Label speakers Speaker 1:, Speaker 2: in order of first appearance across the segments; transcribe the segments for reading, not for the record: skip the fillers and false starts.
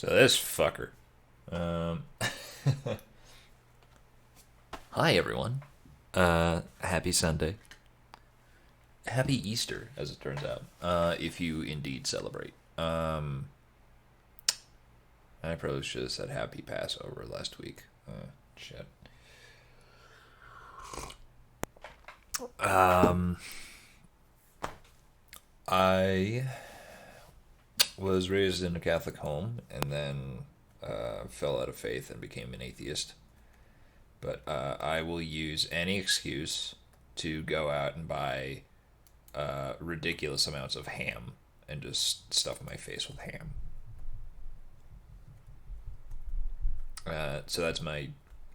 Speaker 1: So this fucker. Um, Hi everyone. Happy Sunday. Happy Easter, as it turns out. If you indeed celebrate. I probably should have said Happy Passover last week. Shit. I was raised in a Catholic home and then fell out of faith and became an atheist. But I will use any excuse to go out and buy ridiculous amounts of ham and just stuff my face with ham. So that's my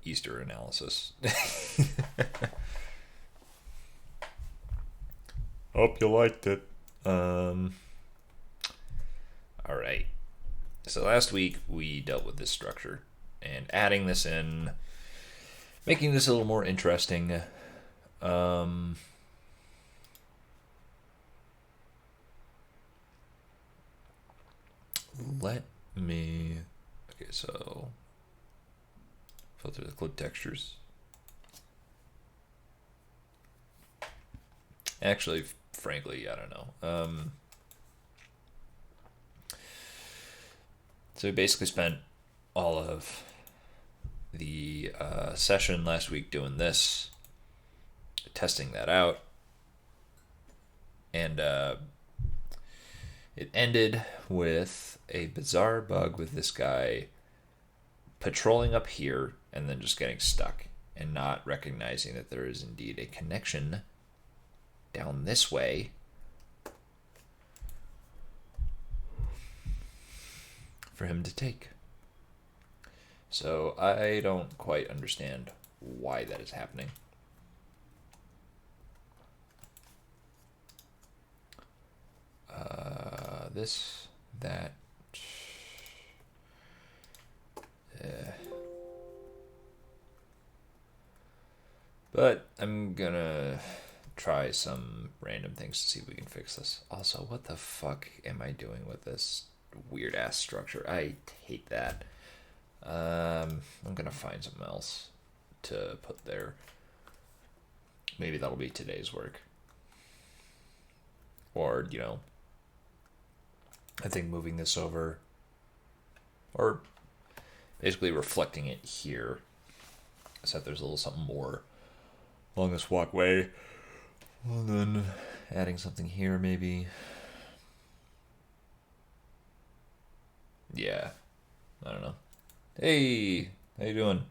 Speaker 1: Easter analysis. Hope you liked it. All right. So last week we dealt with this structure and adding this in, making this a little more interesting. Let me. Okay, so filter the clip textures. Actually, frankly, I don't know. So we basically spent all of the session last week doing this, testing that out, and it ended with a bizarre bug with this guy patrolling up here and then just getting stuck and not recognizing that there is indeed a connection down this way for him to take. So I don't quite understand why that is happening. This, that. But I'm gonna try some random things to see if we can fix this. Also, what the fuck am I doing with this weird ass structure? I hate that. I'm gonna find something else to put there. Maybe that'll be today's work. Or, I think moving this over, or basically reflecting it here, so that there's a little something more along this walkway. And then adding something here, maybe. Yeah, I don't know. Hey, how you doing?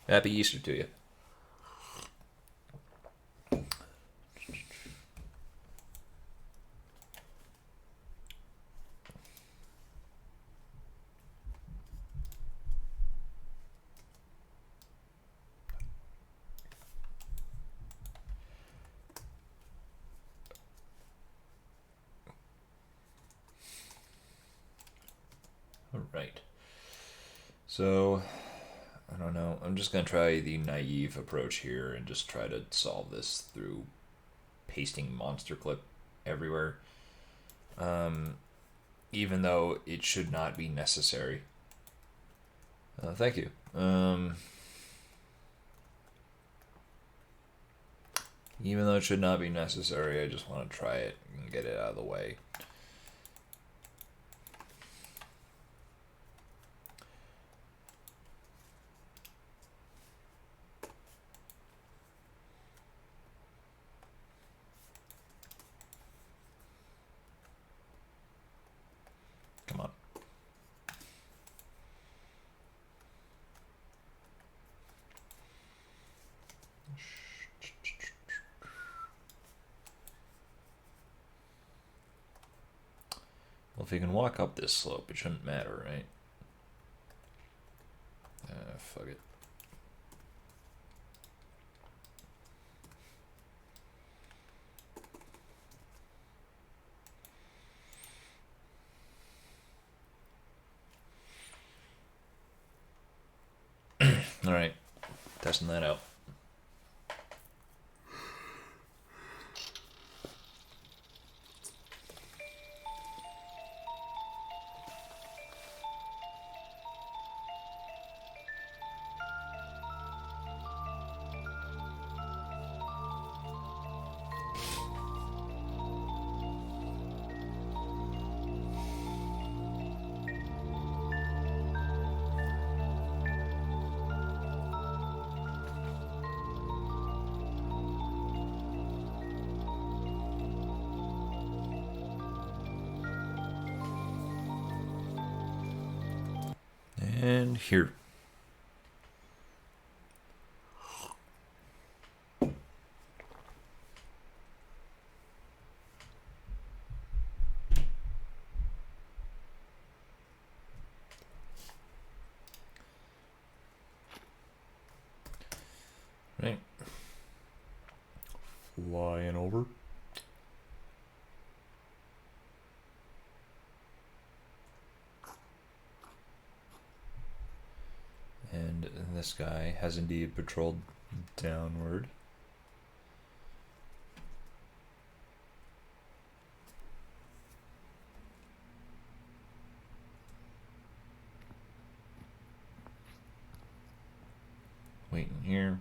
Speaker 1: Happy Easter to you. All right. So, I don't know. I'm just going to try the naive approach here and just try to solve this through pasting monster clip everywhere. Even though it should not be necessary. Thank you. Even though it should not be necessary, I just want to try it and get it out of the way. Come on. Well, if you can walk up this slope, it shouldn't matter, right? Fuck it. All right, testing that out. And here. Right. Flying over. And this guy has indeed patrolled downward. Waiting here.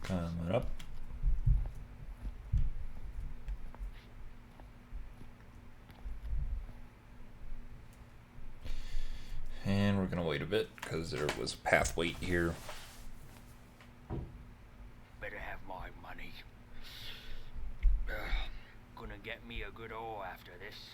Speaker 1: Coming up. And we're going to wait a bit because there was a path wait here.
Speaker 2: Better have my money. Gonna get me a good haul after this.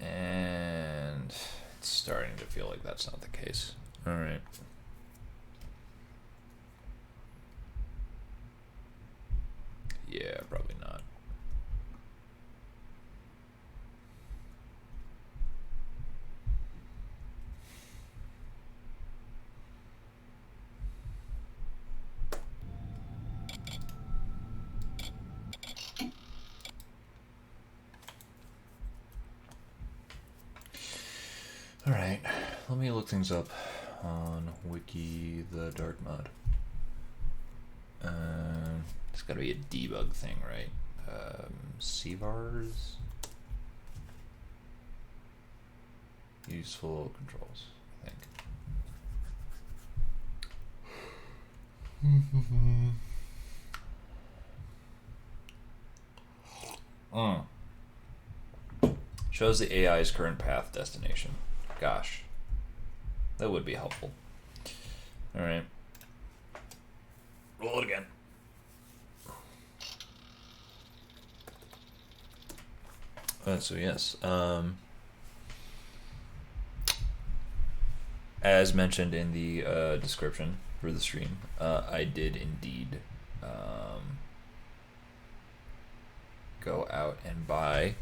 Speaker 1: And it's starting to feel like that's not the case. All right. Yeah, probably not. All right, let me look things up on Wiki the Dark Mod. It's got to be a debug thing, right? CVARs, useful controls, I think. Shows the AI's current path destination. Gosh, that would be helpful. All right, roll it again. So yes, as mentioned in the description for the stream, I did indeed go out and buy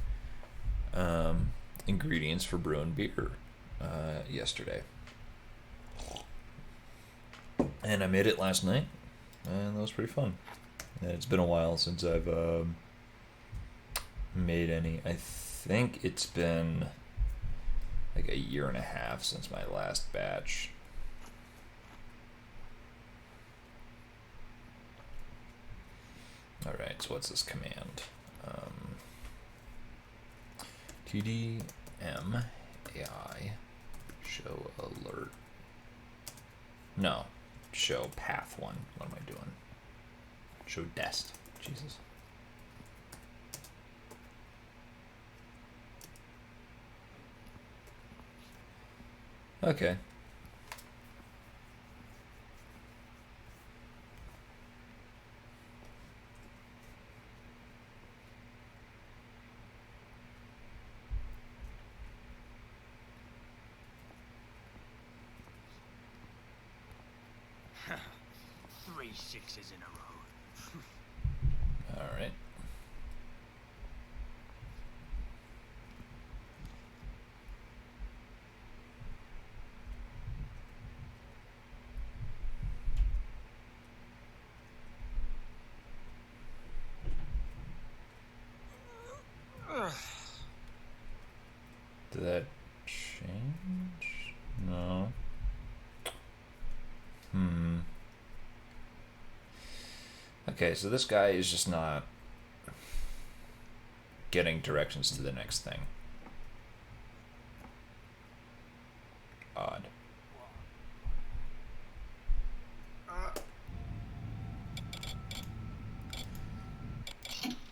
Speaker 1: ingredients for brewing beer yesterday, and I made it last night, and that was pretty fun. And it's been a while since I've made any. I think it's been like a year and a half since my last batch. All right, so what's this command? TDM AI show alert. No, show path one. What am I doing? Show dest. Jesus. Okay.
Speaker 2: Three sixes in a row.
Speaker 1: All right. Did that change? No. Okay, so this guy is just not getting directions to the next thing. odd.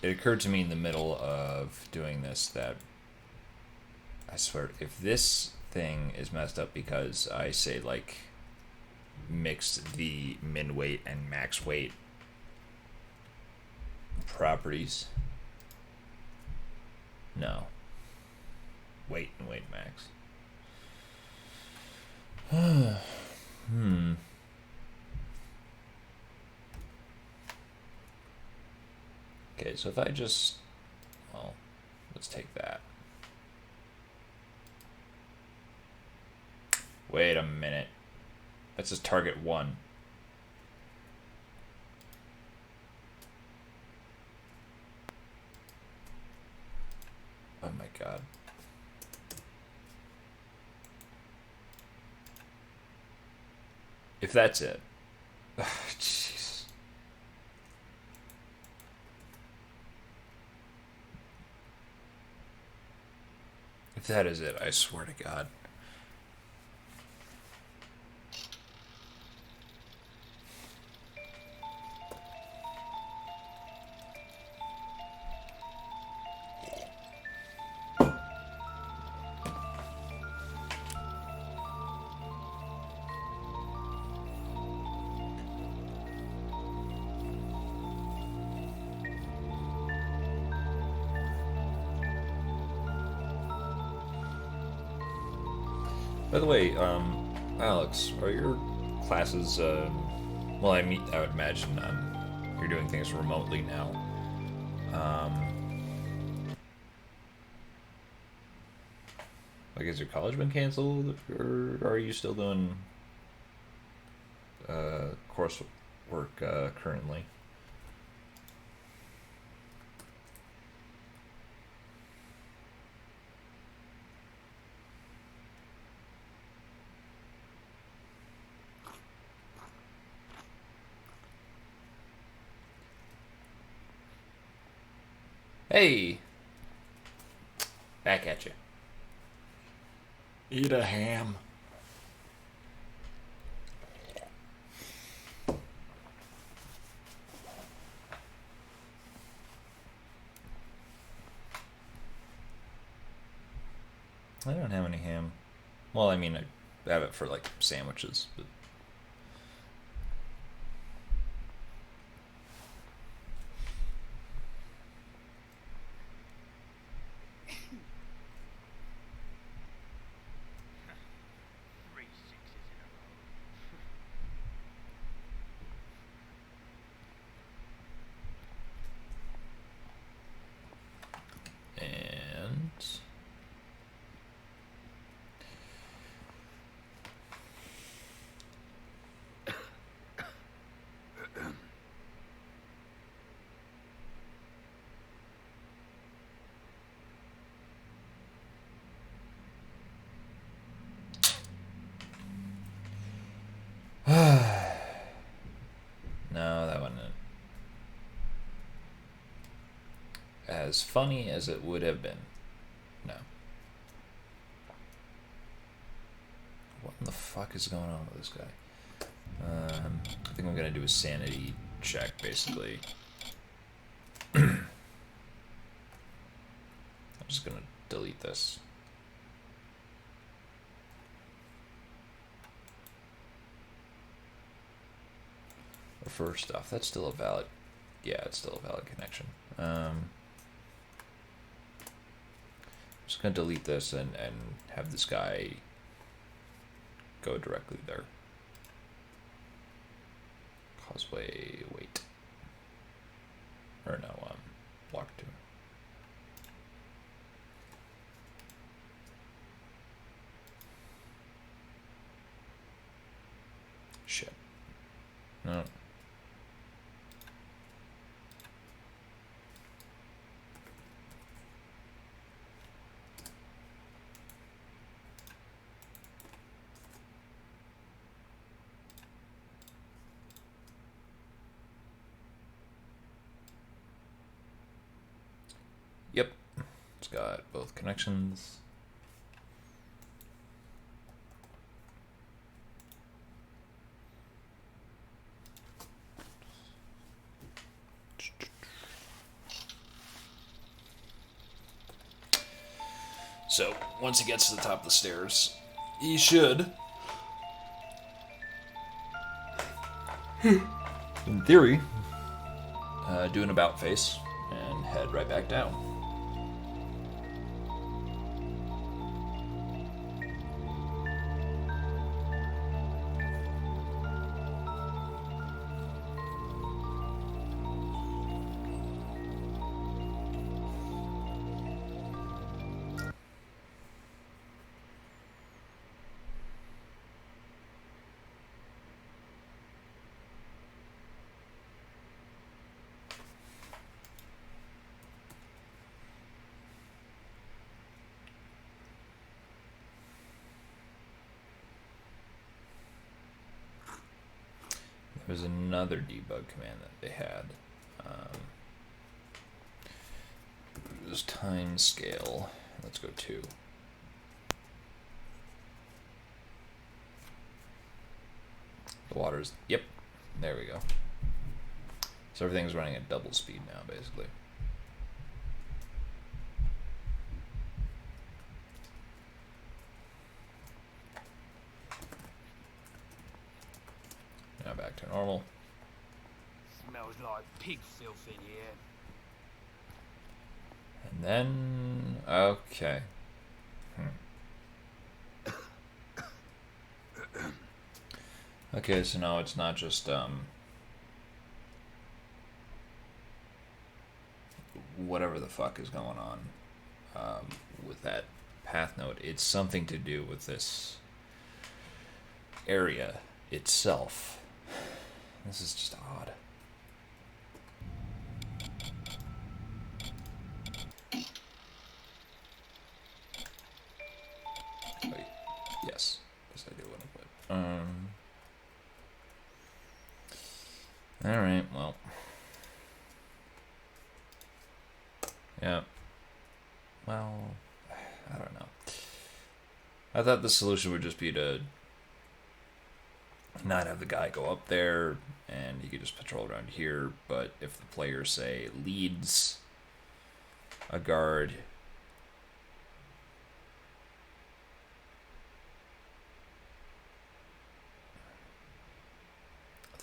Speaker 1: It occurred to me in the middle of doing this that I swear, if this thing is messed up because I say, like, mix the min weight and max weight properties. No. Weight and weight max. Okay, so if I just, well, let's take that. Wait a minute. That's just target 1. Oh my god. If that's it. Jeez. If that is it, I swear to God. By the way, Alex, are your classes? Well, I would imagine you're doing things remotely now. Like, has your college been canceled, or are you still doing coursework currently? Hey, back at you. Eat a ham. I don't have any ham. Well, I mean, I have it for like sandwiches, but
Speaker 2: Three sixes in a row.
Speaker 1: and no, that wasn't it. As funny as it would have been. No. What in the fuck is going on with this guy? I think I'm gonna do a sanity check, basically. I'm just gonna delete this. First off, that's still a valid. Yeah, it's still a valid connection. I'm just gonna delete this and have this guy go directly there. Causeway, wait. Or no, block 2. Shit. No. Yep. It's got both connections. So once he gets to the top of the stairs, he should, in theory, do an about face and head right back down. There's another debug command that they had. It was time scale. Let's go 2. The water's, yep, there we go. So everything's running at double speed now, basically. Now back to normal.
Speaker 2: Smells like pig filth in here.
Speaker 1: And then, okay. Okay, so now it's not just, whatever the fuck is going on with that path node. It's something to do with this area itself. This is just odd. Wait, yes, I do want to put. All right, well, yeah. Well, I don't know. I thought the solution would just be to not have the guy go up there and you could just patrol around here, but if the player, say, leads a guard,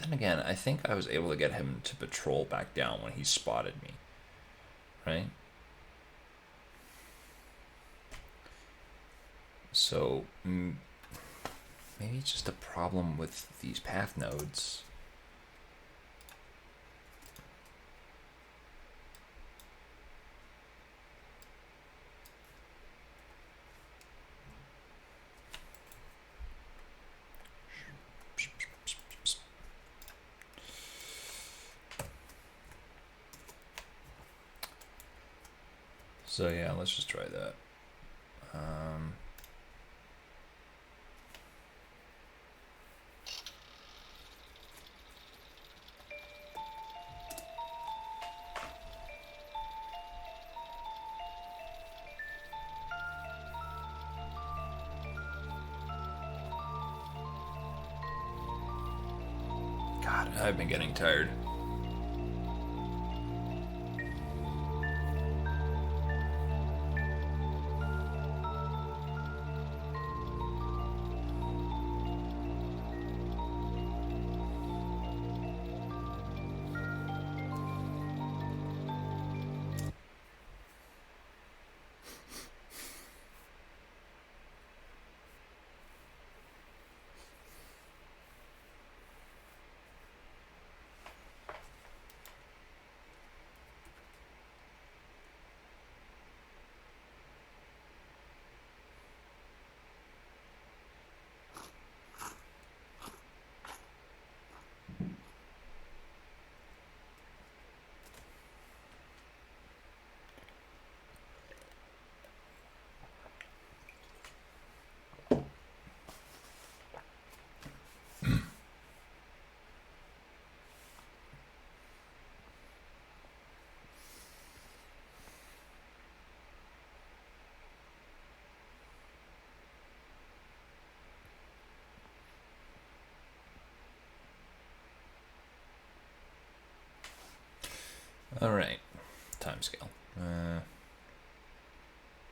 Speaker 1: then again, I think I was able to get him to patrol back down when he spotted me, right? So maybe it's just a problem with these path nodes. So yeah, let's just try that. God, I've been getting tired. All right, time scale.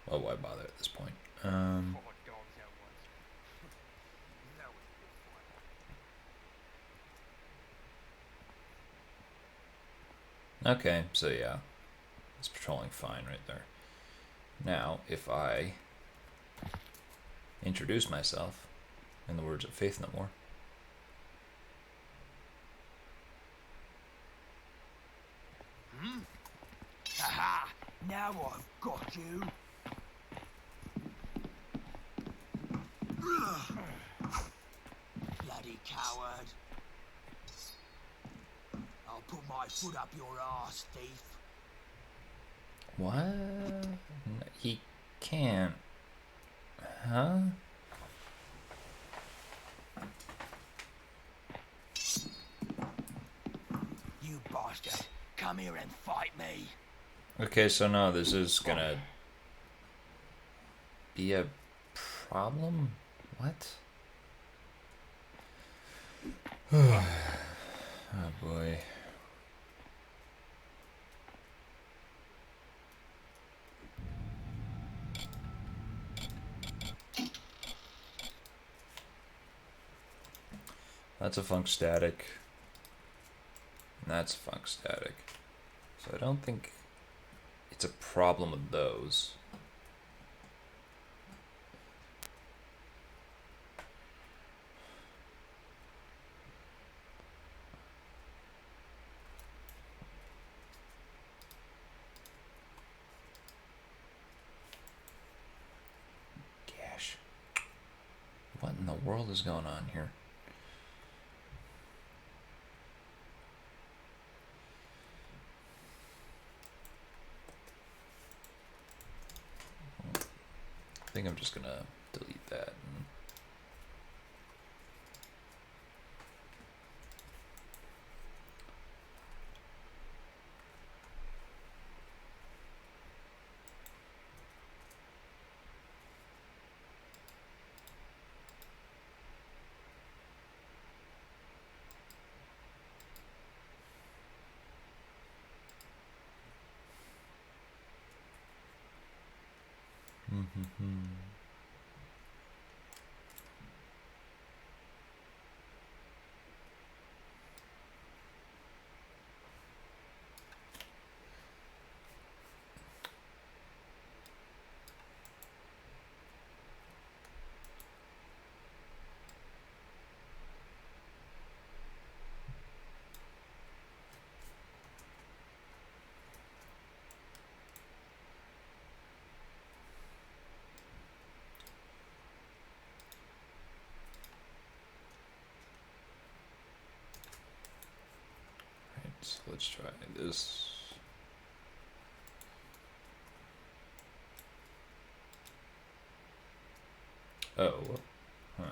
Speaker 1: Well, why bother at this point?
Speaker 2: Fought dogs out once. That was a good fight.
Speaker 1: Okay, so yeah, it's patrolling fine right there. Now, if I introduce myself, in the words of Faith No More.
Speaker 2: Haha! Now I've got you. Bloody coward. I'll put my foot up your arse, thief.
Speaker 1: What? He can't. Huh?
Speaker 2: You bastard. Come here and fight me.
Speaker 1: Okay, so no, this is gonna be a problem? What? Oh boy. That's a funk static. And that's a funk static. So I don't think it's a problem with those. Gosh. What in the world is going on here? I think I'm just gonna delete that. Right, so let's try this. Oh, huh.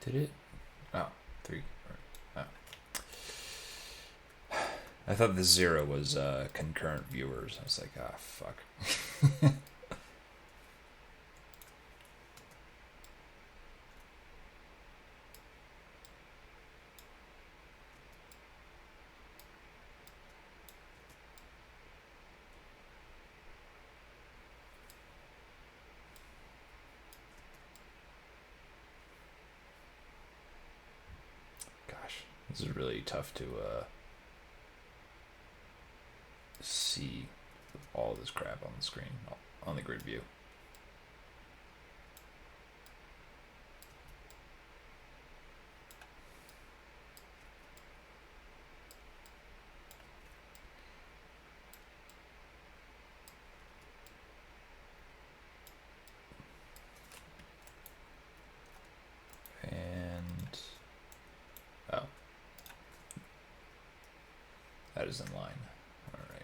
Speaker 1: Did it? Oh, 3. Oh. I thought the 0 was concurrent viewers. I was like, ah, fuck. Gosh, this is really tough to see all this crap on the screen, on the grid view. That is in line. All right.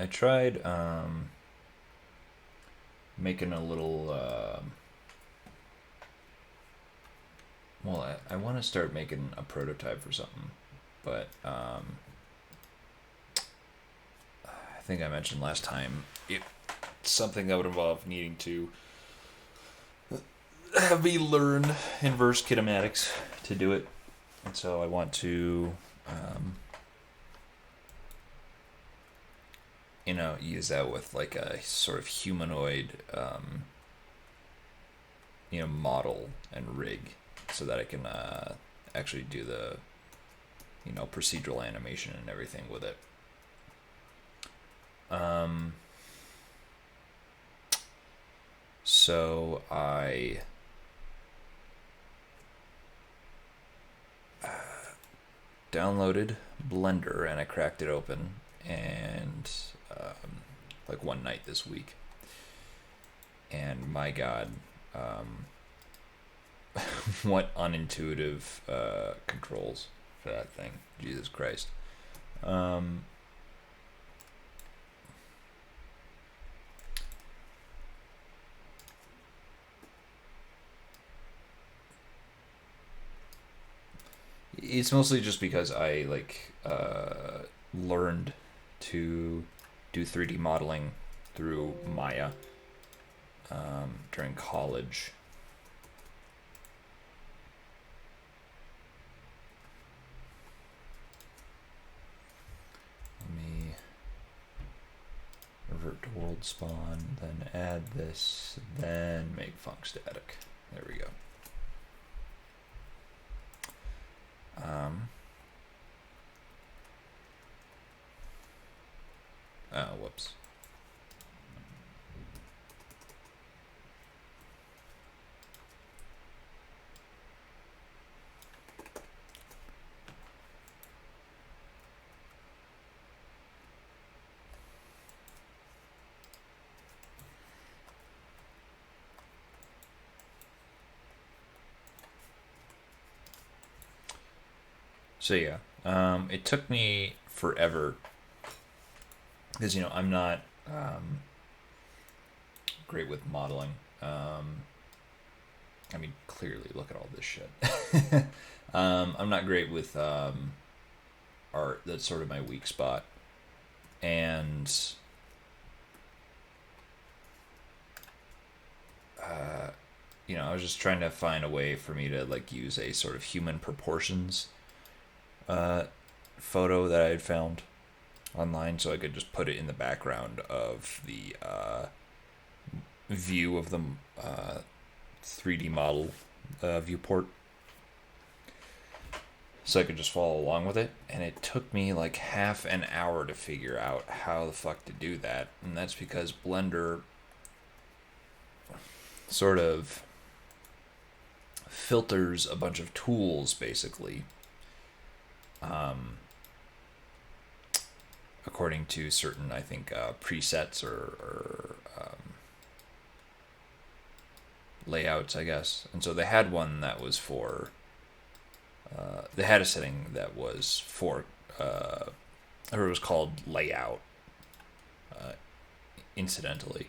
Speaker 1: I tried making a little. Well, I want to start making a prototype for something, but I think I mentioned last time it's something that would involve needing to have me learn inverse kinematics to do it, and so I want to. Use that with like a sort of humanoid, model and rig, so that I can actually do the, procedural animation and everything with it. So I downloaded Blender and I cracked it open, and like one night this week, and my God, what unintuitive controls for that thing! Jesus Christ. It's mostly just because I learned to do 3D modeling through Maya during college. Let me revert to world spawn, then add this, then make func static. There we go. Whoops. So yeah, it took me forever because I'm not great with modeling. I mean, clearly, look at all this shit. I'm not great with art. That's sort of my weak spot, and I was just trying to find a way for me to use a sort of human proportions photo that I had found online, so I could just put it in the background of the view of the 3D model viewport, so I could just follow along with it. And it took me like half an hour to figure out how the fuck to do that, and that's because Blender sort of filters a bunch of tools, basically, according to certain, I think, presets or layouts, I guess. And so they had one that was for they had a setting that was for or it was called layout, incidentally.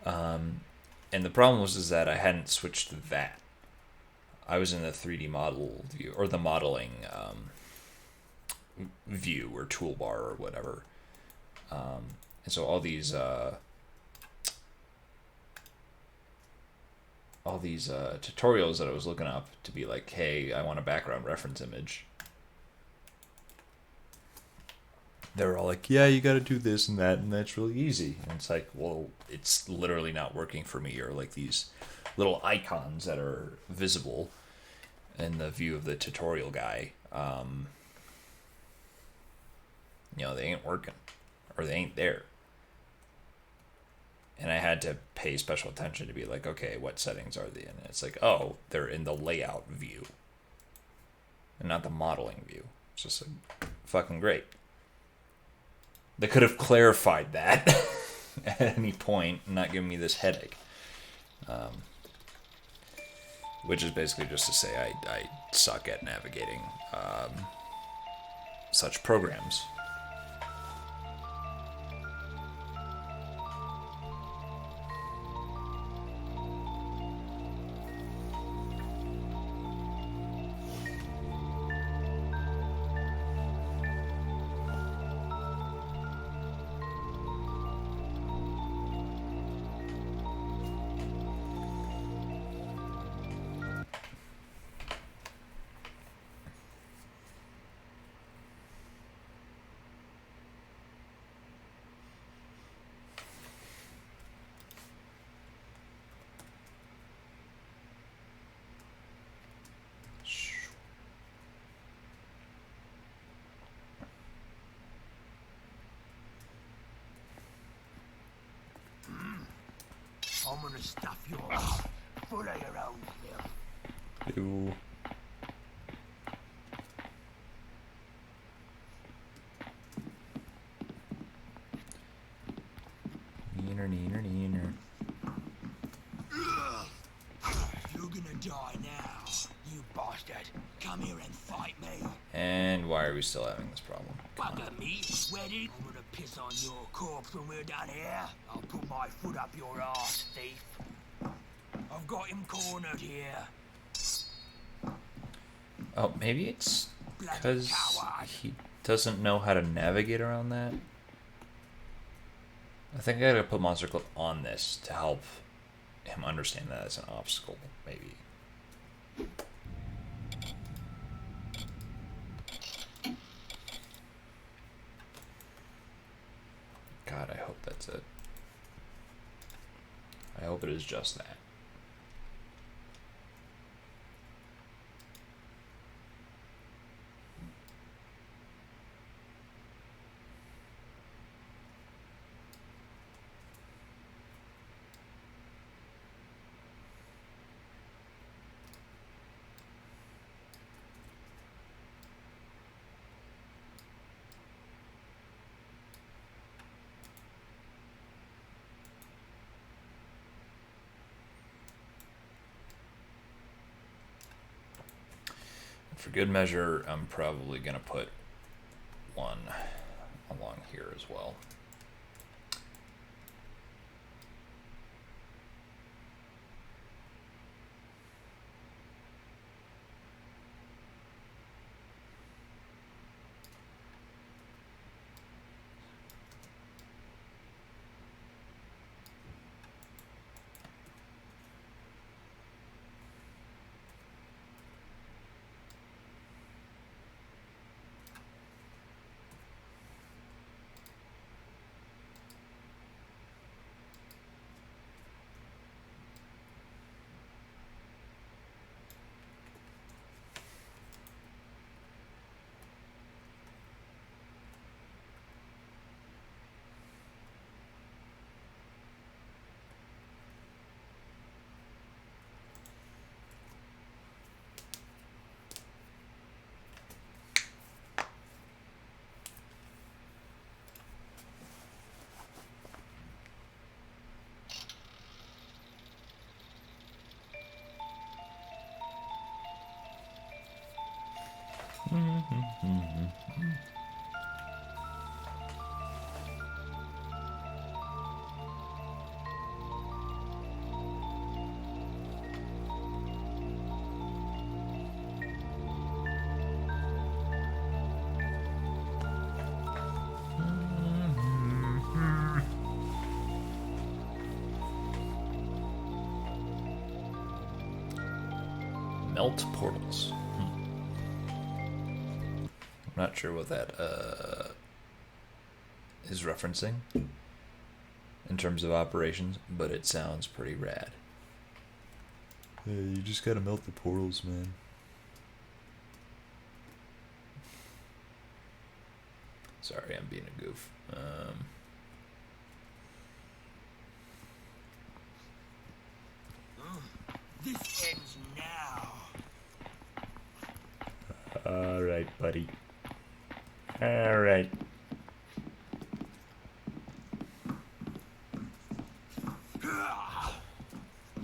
Speaker 1: And the problem was that I hadn't switched to that. I was in the 3D model view, or the modeling view or toolbar or whatever. And so all these tutorials that I was looking up to be like, hey, I want a background reference image. They were all like, yeah, you got to do this and that, and that's really easy. And it's like, well, it's literally not working for me. Or like these little icons that are visible in the view of the tutorial guy. they ain't working, or they ain't there. And I had to pay special attention to be like, okay, what settings are they in? And it's like, oh, they're in the layout view and not the modeling view. It's just like, fucking great. They could have clarified that at any point and not given me this headache. Which is basically just to say I suck at navigating such programs.
Speaker 2: I'm gonna stuff your full of your own filth.
Speaker 1: Ew. Neener.
Speaker 2: You're gonna die now, you bastard. Come here and fight me.
Speaker 1: And why are we still having this problem?
Speaker 2: Bugger me, sweaty. I'm gonna piss on your corpse when we're done here. I'll put my foot up your ass, thief. I've got him cornered here.
Speaker 1: Oh, maybe it's
Speaker 2: Bloody
Speaker 1: because
Speaker 2: coward.
Speaker 1: he doesn't know how to navigate around that. I think I gotta put Monster Clip on this to help him understand that as an obstacle, maybe. God, I hope that's it. I hope it is just that. For good measure, I'm probably going to put one along here as well. Melt portals. I'm not sure what that is referencing in terms of operations, but it sounds pretty rad. Yeah, you just gotta melt the portals, man. Sorry, I'm being a goof.
Speaker 2: This ends now.
Speaker 1: All right, buddy. All right.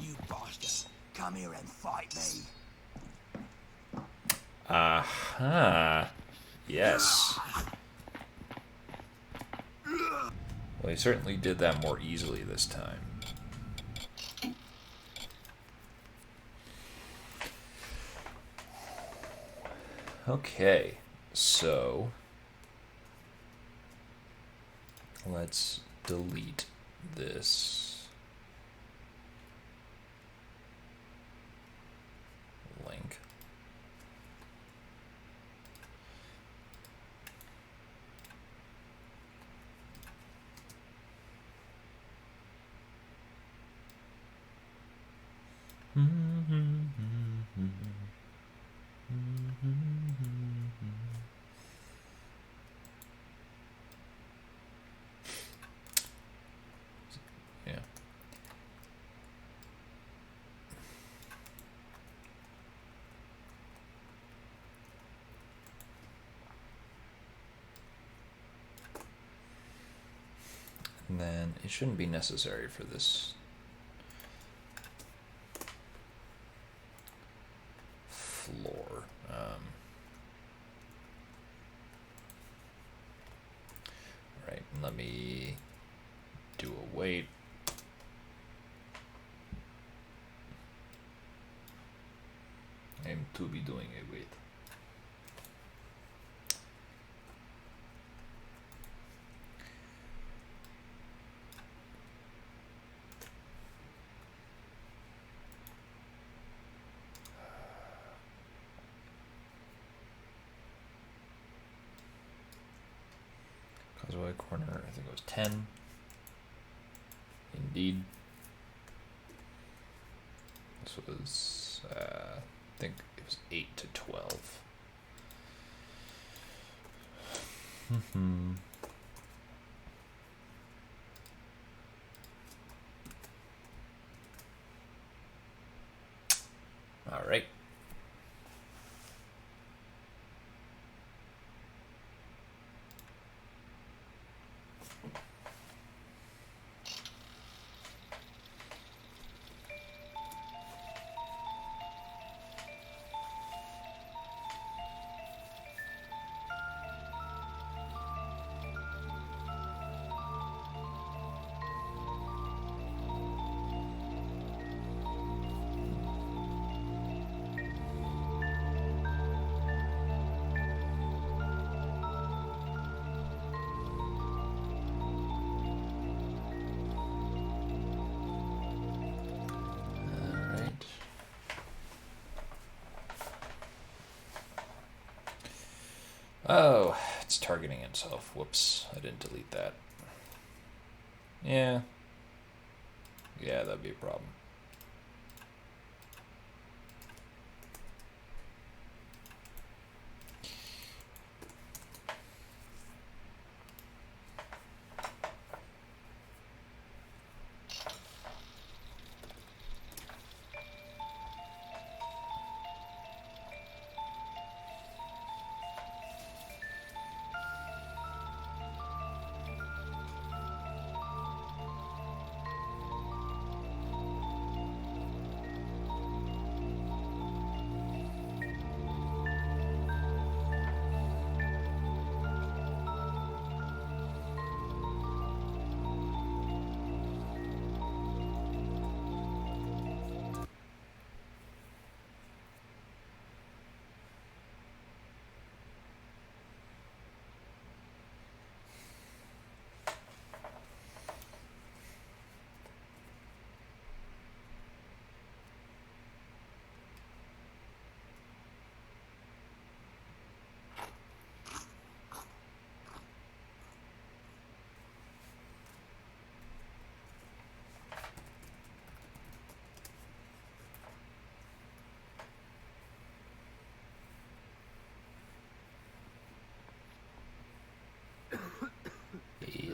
Speaker 2: You bastard. Come here and fight me.
Speaker 1: Aha. Yes. Well, he certainly did that more easily this time. Okay, so let's delete this link. Yeah. And then it shouldn't be necessary for this floor. Right, let me do a wait. I'm to be doing a wait. Causeway corner, I think it was 10. Indeed. This was, I think it was 8 to 12. All right. Oh, it's targeting itself. Whoops, I didn't delete that. Yeah. Yeah, that'd be a problem.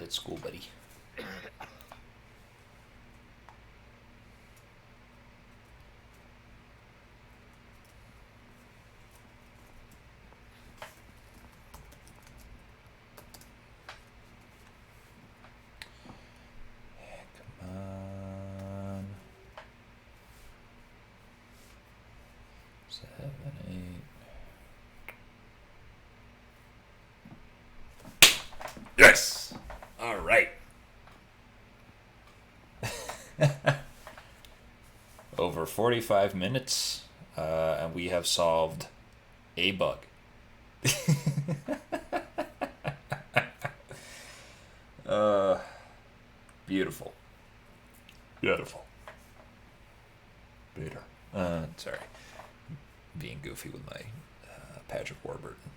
Speaker 1: at school, buddy? Come on. 7, 8. Yes! All right. Over 45 minutes, and we have solved a bug. Beautiful. Beautiful. Peter. Sorry. Being goofy with my Patrick Warburton.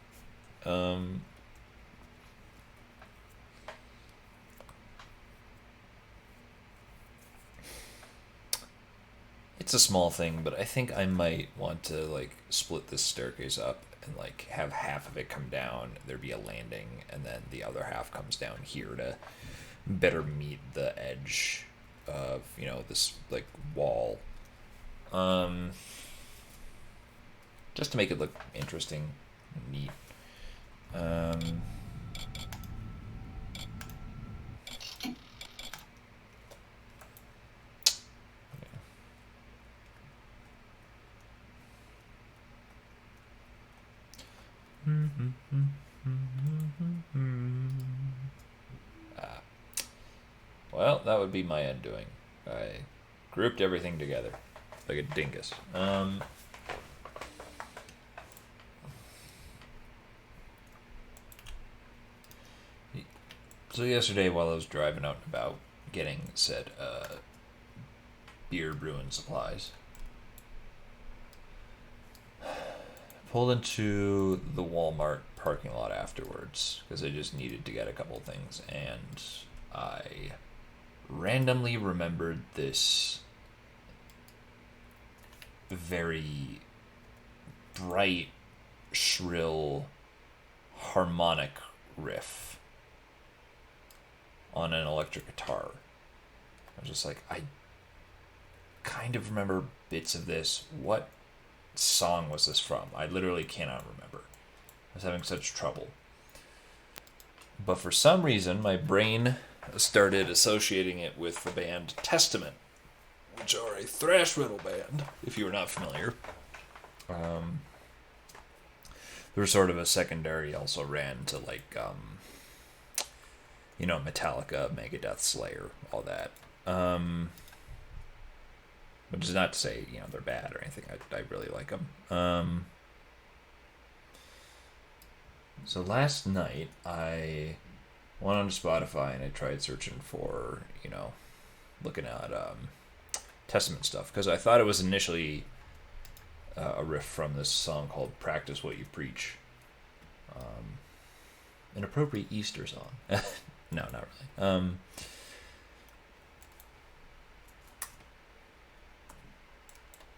Speaker 1: It's a small thing, but I think I might want to like split this staircase up and like have half of it come down, there be a landing, and then the other half comes down here to better meet the edge of, you know, this like wall. Just to make it look interesting and neat. Well, that would be my undoing. I grouped everything together like a dingus. So yesterday, while I was driving out and about getting said beer brewing supplies, pulled into the Walmart parking lot afterwards because I just needed to get a couple things, and I randomly remembered this very bright, shrill harmonic riff on an electric guitar. I was just like, I kind of remember bits of this. What song was this from? I literally cannot remember. I was having such trouble. But for some reason, my brain started associating it with the band Testament, which are a thrash metal band, if you are not familiar. They were sort of a secondary, also ran to like, you know, Metallica, Megadeth, Slayer, all that. Which is not to say, you know, they're bad or anything. I really like them. So last night, I went on Spotify and I tried searching for, you know, looking at Testament stuff, because I thought it was initially a riff from this song called Practice What You Preach. An appropriate Easter song. No, not really.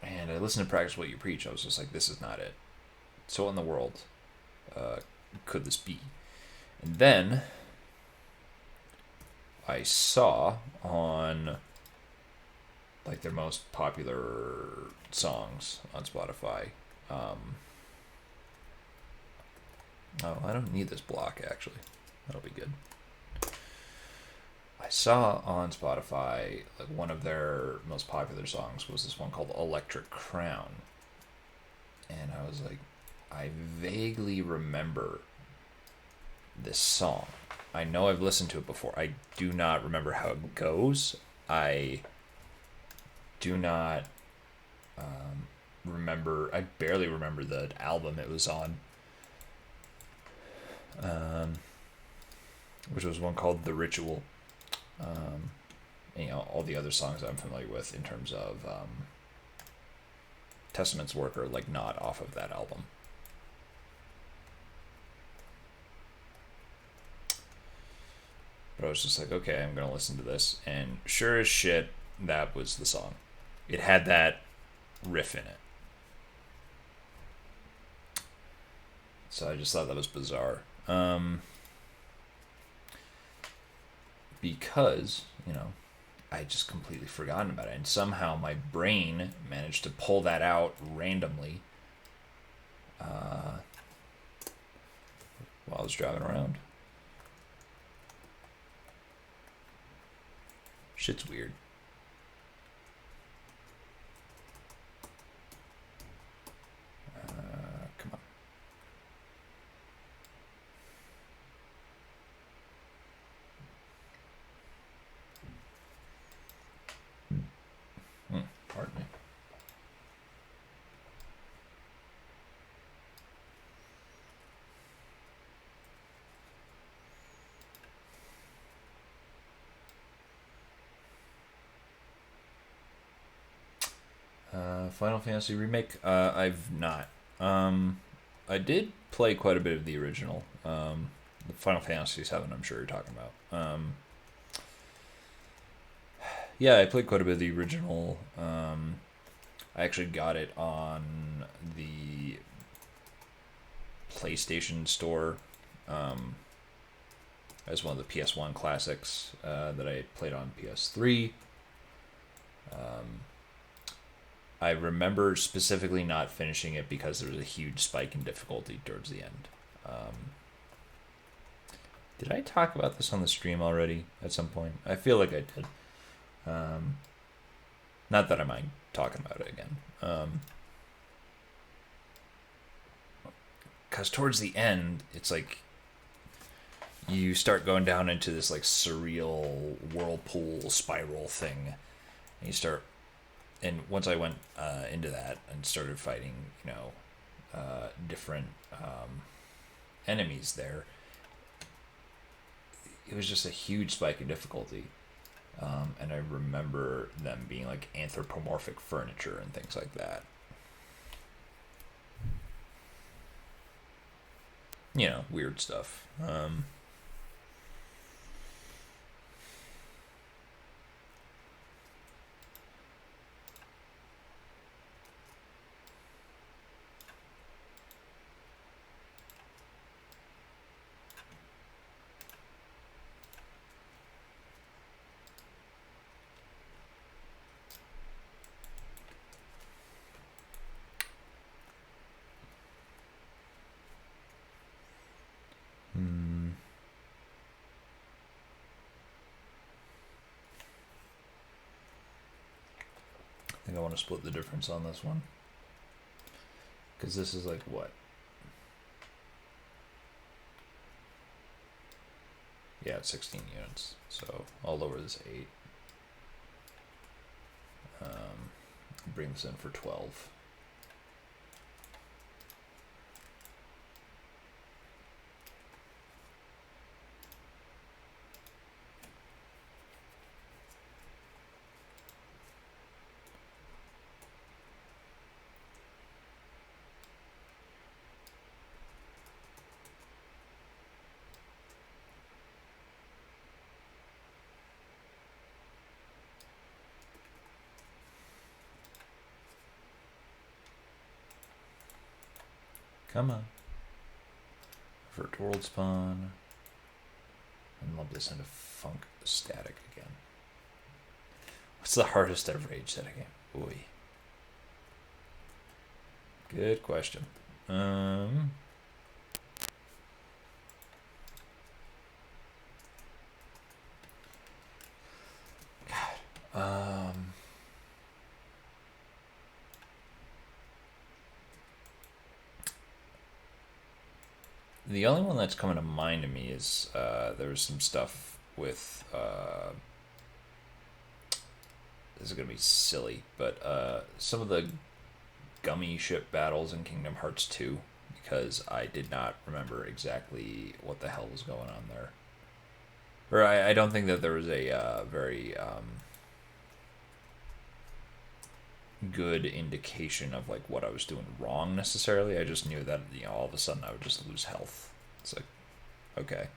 Speaker 1: And I listened to Practice What You Preach. I was just like, this is not it. So what in the world could this be? And then I saw on like their most popular songs on Spotify. Oh, I don't need this block actually. That'll be good. I saw on Spotify like one of their most popular songs was this one called Electric Crown. And I was like, I vaguely remember this song. I know I've listened to it before. I do not remember how it goes. I do not remember. I barely remember the album it was on. Which was one called The Ritual. You know, all the other songs I'm familiar with in terms of Testament's work are like not off of that album. But I was just like, okay, I'm gonna listen to this, and sure as shit, that was the song. It had that riff in it. So I just thought that was bizarre. because, I just completely forgotten about it. And somehow my brain managed to pull that out randomly while I was driving around. Shit's weird. Come on. Pardon me. Final Fantasy Remake? I've not. I did play quite a bit of the original. The Final Fantasy VII, I'm sure you're talking about. Yeah, I played quite a bit of the original. I actually got it on the PlayStation Store as one of the PS1 classics that I played on PS3. I remember specifically not finishing it because there was a huge spike in difficulty towards the end. Did I talk about this on the stream already at some point? I feel like I did. Not that I mind talking about it again. Because towards the end, it's like you start going down into this like surreal whirlpool spiral thing. And you start, and once I went into that and started fighting, different enemies there, it was just a huge spike in difficulty. And I remember them being like anthropomorphic furniture and things like that. Weird stuff. I think I want to split the difference on this one. Because this is like what? Yeah, it's 16 units. So I'll lower this 8. Bring this in for 12. Come on. Revert to world spawn. And lump this into funk static again. What's the hardest ever rage set again? Boy. Good question. The only one that's coming to mind to me is there's some stuff with this is gonna be silly, but some of the gummy ship battles in Kingdom Hearts 2, because I did not remember exactly what the hell was going on there. Or I don't think that there was a very good indication of like what I was doing wrong necessarily. I just knew that all of a sudden I would just lose health. It's like, okay.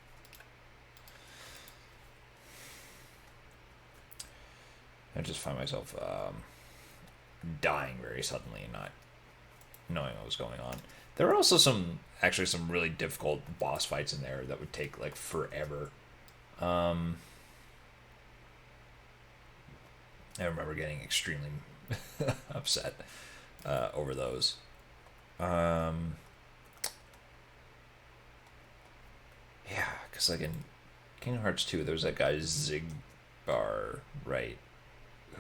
Speaker 1: I just find myself dying very suddenly and not knowing what was going on. There were also some really difficult boss fights in there that would take like forever. I remember getting extremely upset over those. Um, yeah, because like in Kingdom Hearts 2, there's that guy Zigbar, right,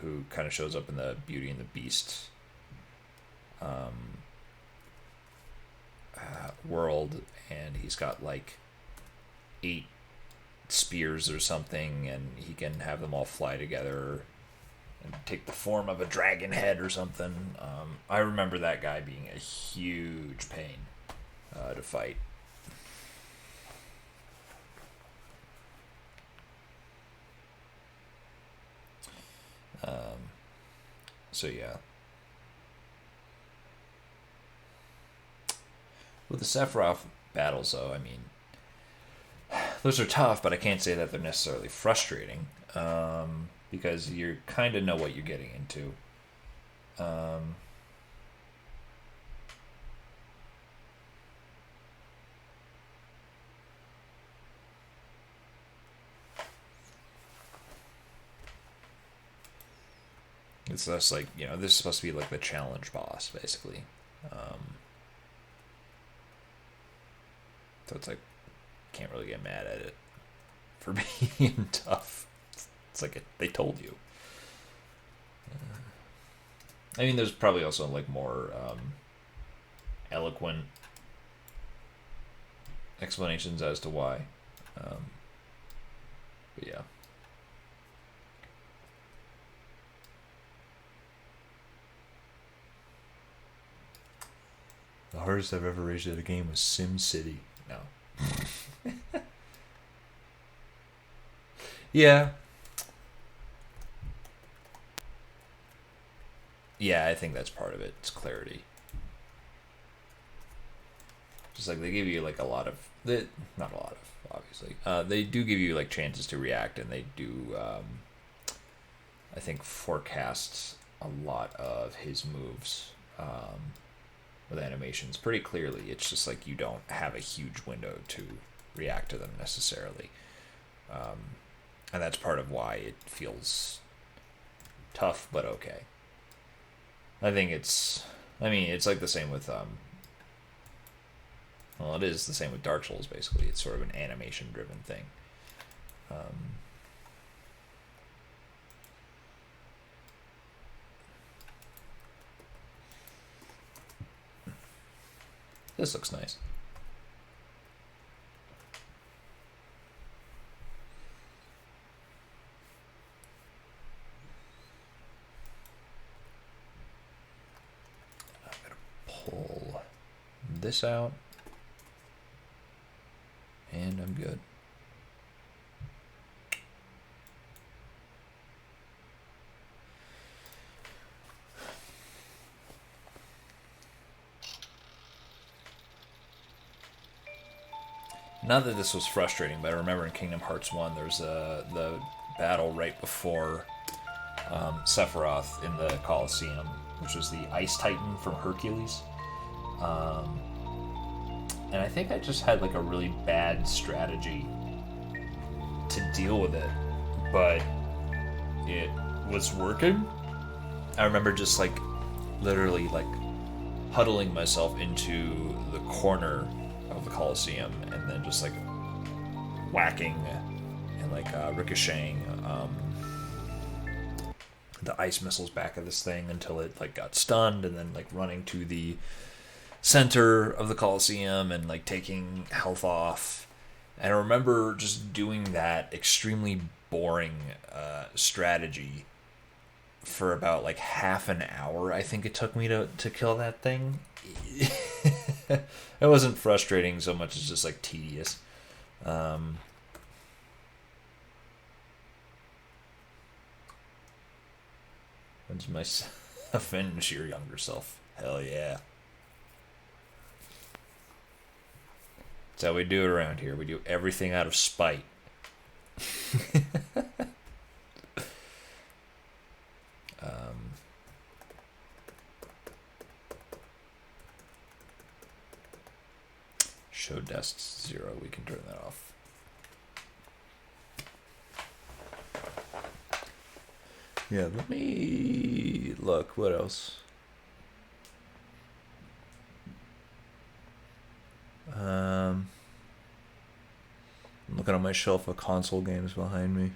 Speaker 1: who kind of shows up in the Beauty and the Beast world, and he's got like 8 spears or something, and he can have them all fly together and take the form of a dragon head or something. I remember that guy being a huge pain to fight. So yeah. With the Sephiroth battles, though, I mean, those are tough, but I can't say that they're necessarily frustrating because you kind of know what you're getting into. It's just like, this is supposed to be like the challenge boss, basically. So it's like, can't really get mad at it for being tough. It's like they told you. I mean, there's probably also like more eloquent explanations as to why. But yeah. The hardest I've ever raged at a game was Sim City. No. Yeah. Yeah, I think that's part of it. It's clarity. Just like they give you like a lot of, not a lot of, obviously. They do give you like chances to react, and they do, I think, forecast a lot of his moves with animations pretty clearly. It's just like you don't have a huge window to react to them necessarily. And that's part of why it feels tough, but okay. I think it's like the same with, well, it is the same with Dark Souls, basically. It's sort of an animation-driven thing. This looks nice. I'm going to pull this out. And I'm good. Not that this was frustrating, but I remember in Kingdom Hearts 1, there's the battle right before Sephiroth in the Colosseum, which was the Ice Titan from Hercules. And I think I just had like a really bad strategy to deal with it, but it was working. I remember just like literally like huddling myself into the corner of the Colosseum and then just like whacking and like ricocheting the ice missiles back at this thing until it like got stunned, and then like running to the center of the Colosseum and like taking health off. And I remember just doing that extremely boring strategy for about like half an hour. I think it took me to kill that thing. It wasn't frustrating so much as just like tedious. When's myself and your younger self? Hell yeah. That's how we do it around here. We do everything out of spite. Show dust 0. We can turn that off. Yeah, let me look. What else? I'm looking on my shelf of console games behind me.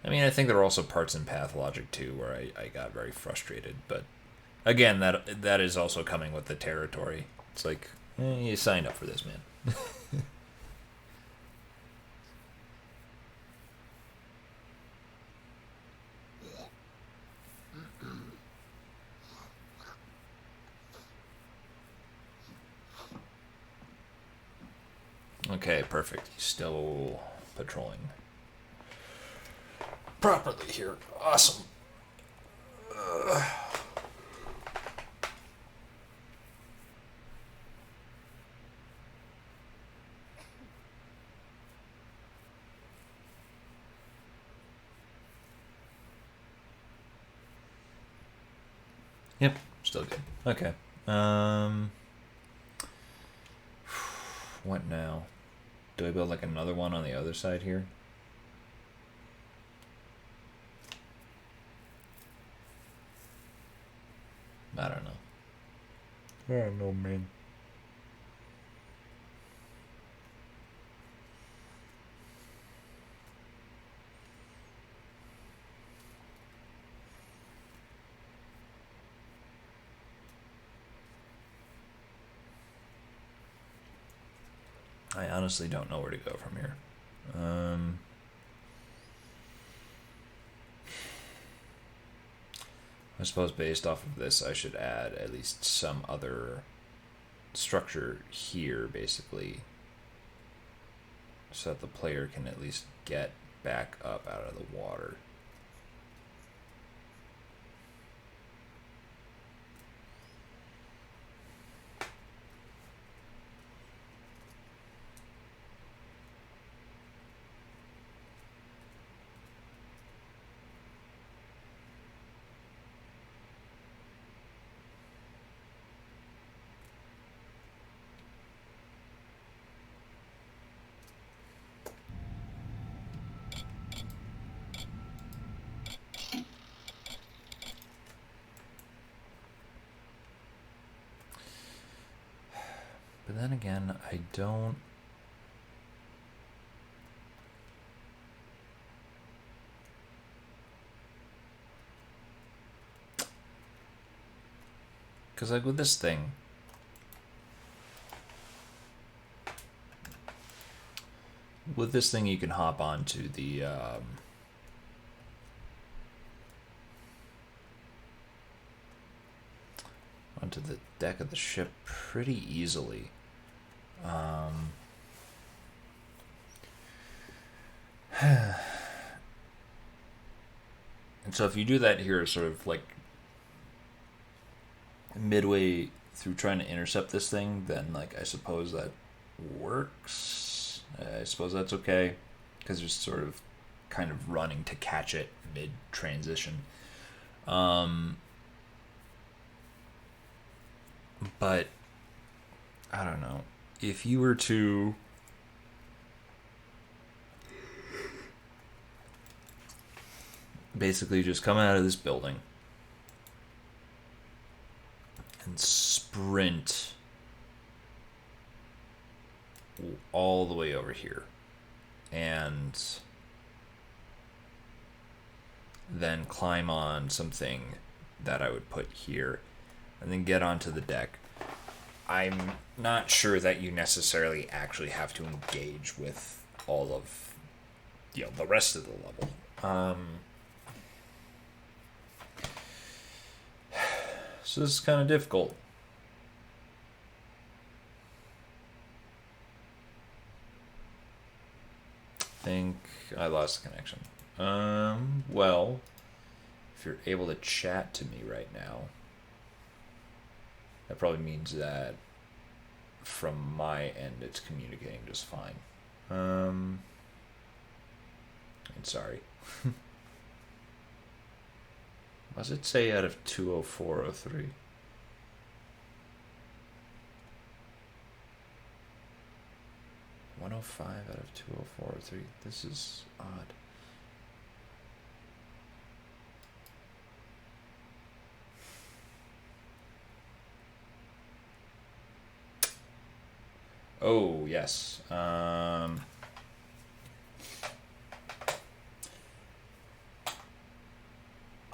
Speaker 1: I mean, I think there are also parts in Pathologic 2 where I got very frustrated, but again, that is also coming with the territory. It's like, you signed up for this, man. Okay, perfect. He's still patrolling properly here. Awesome. Yep, still good. Okay. What now? Do I build like another one on the other side here? I don't know. I don't know, man. I honestly don't know where to go from here. I suppose based off of this, I should add at least some other structure here, basically, so that the player can at least get back up out of the water. But then again, I don't. Because, like, with this thing, you can hop onto the. Onto the deck of the ship pretty easily. And so if you do that here, sort of like midway through trying to intercept this thing, then like I suppose that works. I suppose that's okay, because you're sort of kind of running to catch it mid transition. But I don't know, if you were to basically just come out of this building and sprint all the way over here, and then climb on something that I would put here, and then get onto the deck. I'm not sure that you necessarily actually have to engage with all of, the rest of the level. So this is kind of difficult. I think I lost the connection. Well, if you're able to chat to me right now, that probably means that from my end it's communicating just fine. I'm sorry. What does it say out of 20403? 105 out of 204. 3. This is odd. Oh, yes.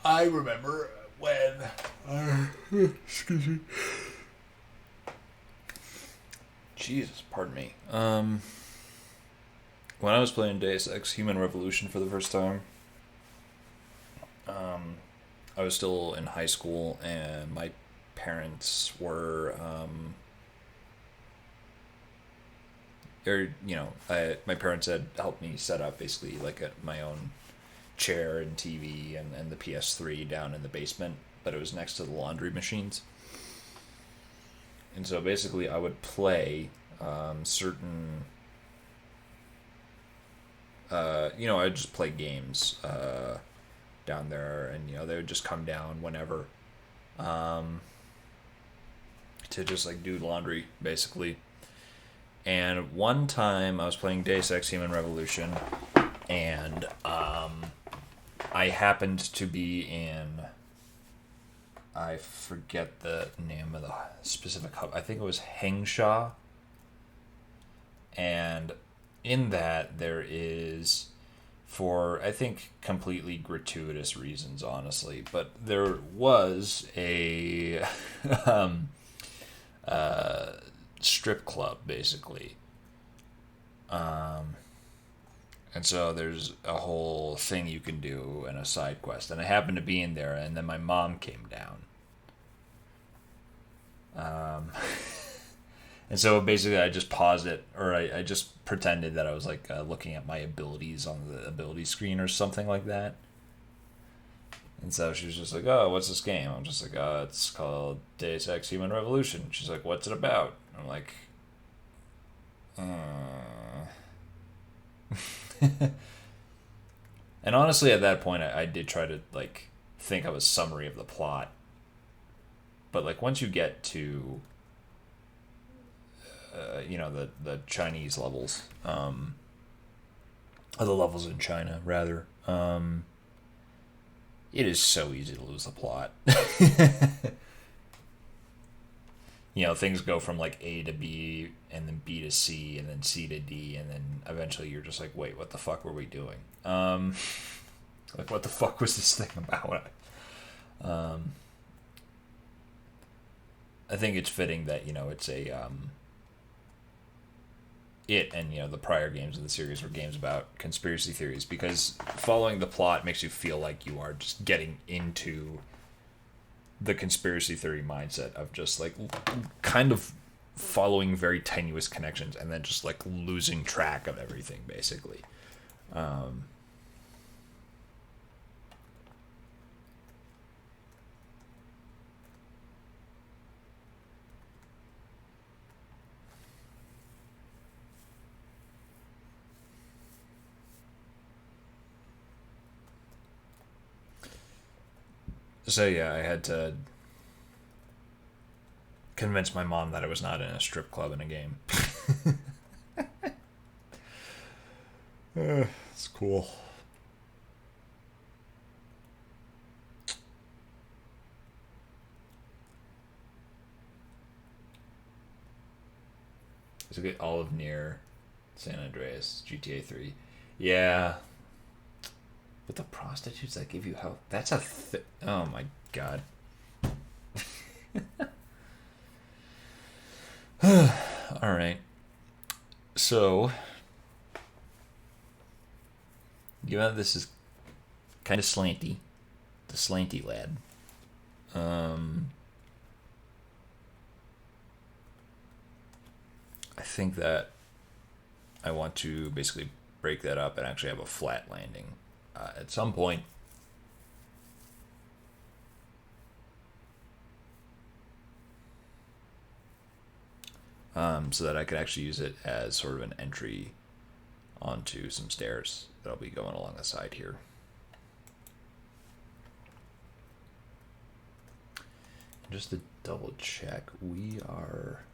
Speaker 1: I remember when... excuse me. Jesus, pardon me. When I was playing Deus Ex Human Revolution for the first time, I was still in high school, and my parents were... my parents had helped me set up basically like my own chair and TV and the PS3 down in the basement, but it was next to the laundry machines. And so basically I would play certain... I'd just play games down there, and, they would just come down whenever to just, like, do laundry, basically. And one time I was playing Deus Ex Human Revolution, and I happened to be in... I forget the name of the specific hub. I think it was Hengsha. And in that, there is, for, I think, completely gratuitous reasons, honestly, but there was a strip club, basically. And so there's a whole thing you can do and a side quest. And I happened to be in there, and then my mom came down. And so basically I just paused it, or I just pretended that I was like looking at my abilities on the ability screen or something like that. And so she was just like, oh, what's this game? I'm just like, oh, it's called Deus Ex Human Revolution. She's like, what's it about? I'm like, And honestly, at that point, I did try to, like, think of a summary of the plot. But, like, once you get to, the Chinese levels, or the levels in China, rather, it is so easy to lose the plot. Things go from, like, A to B, and then B to C, and then C to D, and then eventually you're just like, wait, what the fuck were we doing? Like, what the fuck was this thing about? I think it's fitting that, it's a, it and, the prior games of the series were games about conspiracy theories, because following the plot makes you feel like you are just getting into the conspiracy theory mindset of just, like, kind of following very tenuous connections and then just, like, losing track of everything, basically. So yeah, I had to convince my mom that I was not in a strip club in a game. It's cool. It's a good Olive near San Andreas, GTA 3. Yeah. But the prostitutes that give you help, that's a oh my god. Alright. So, given that this is kind of slanty, the slanty lad, I think that I want to basically break that up and actually have a flat landing at some point. So that I could actually use it as sort of an entry onto some stairs that'll be going along the side here. Just to double check, we are...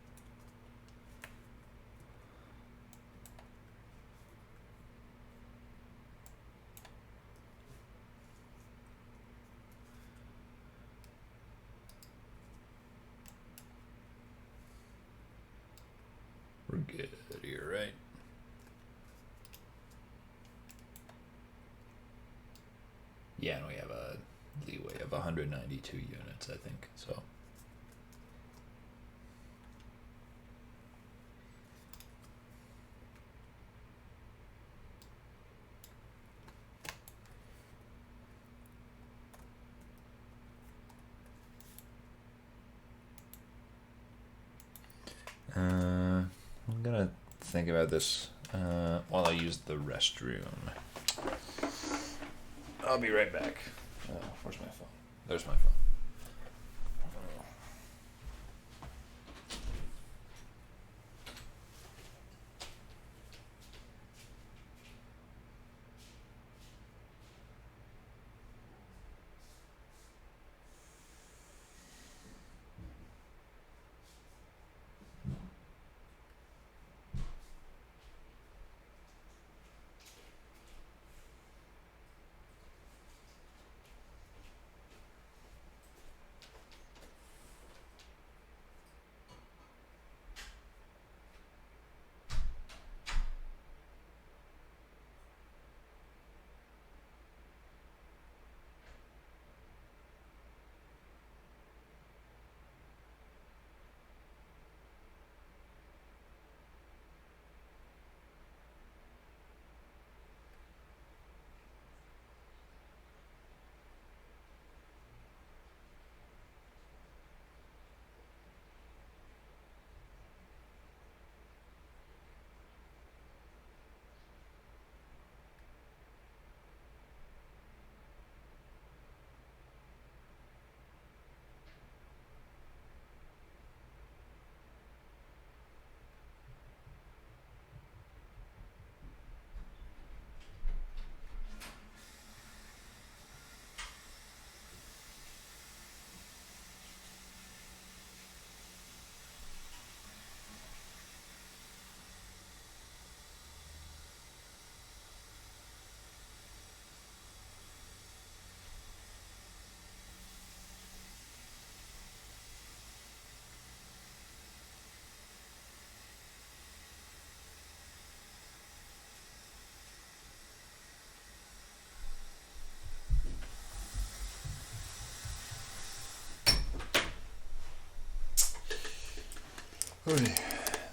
Speaker 1: good here, right? Yeah, and we have a leeway of 192 units, I think, so. I'm gonna think about this while I use the restroom. I'll be right back. Where's my phone? There's my phone.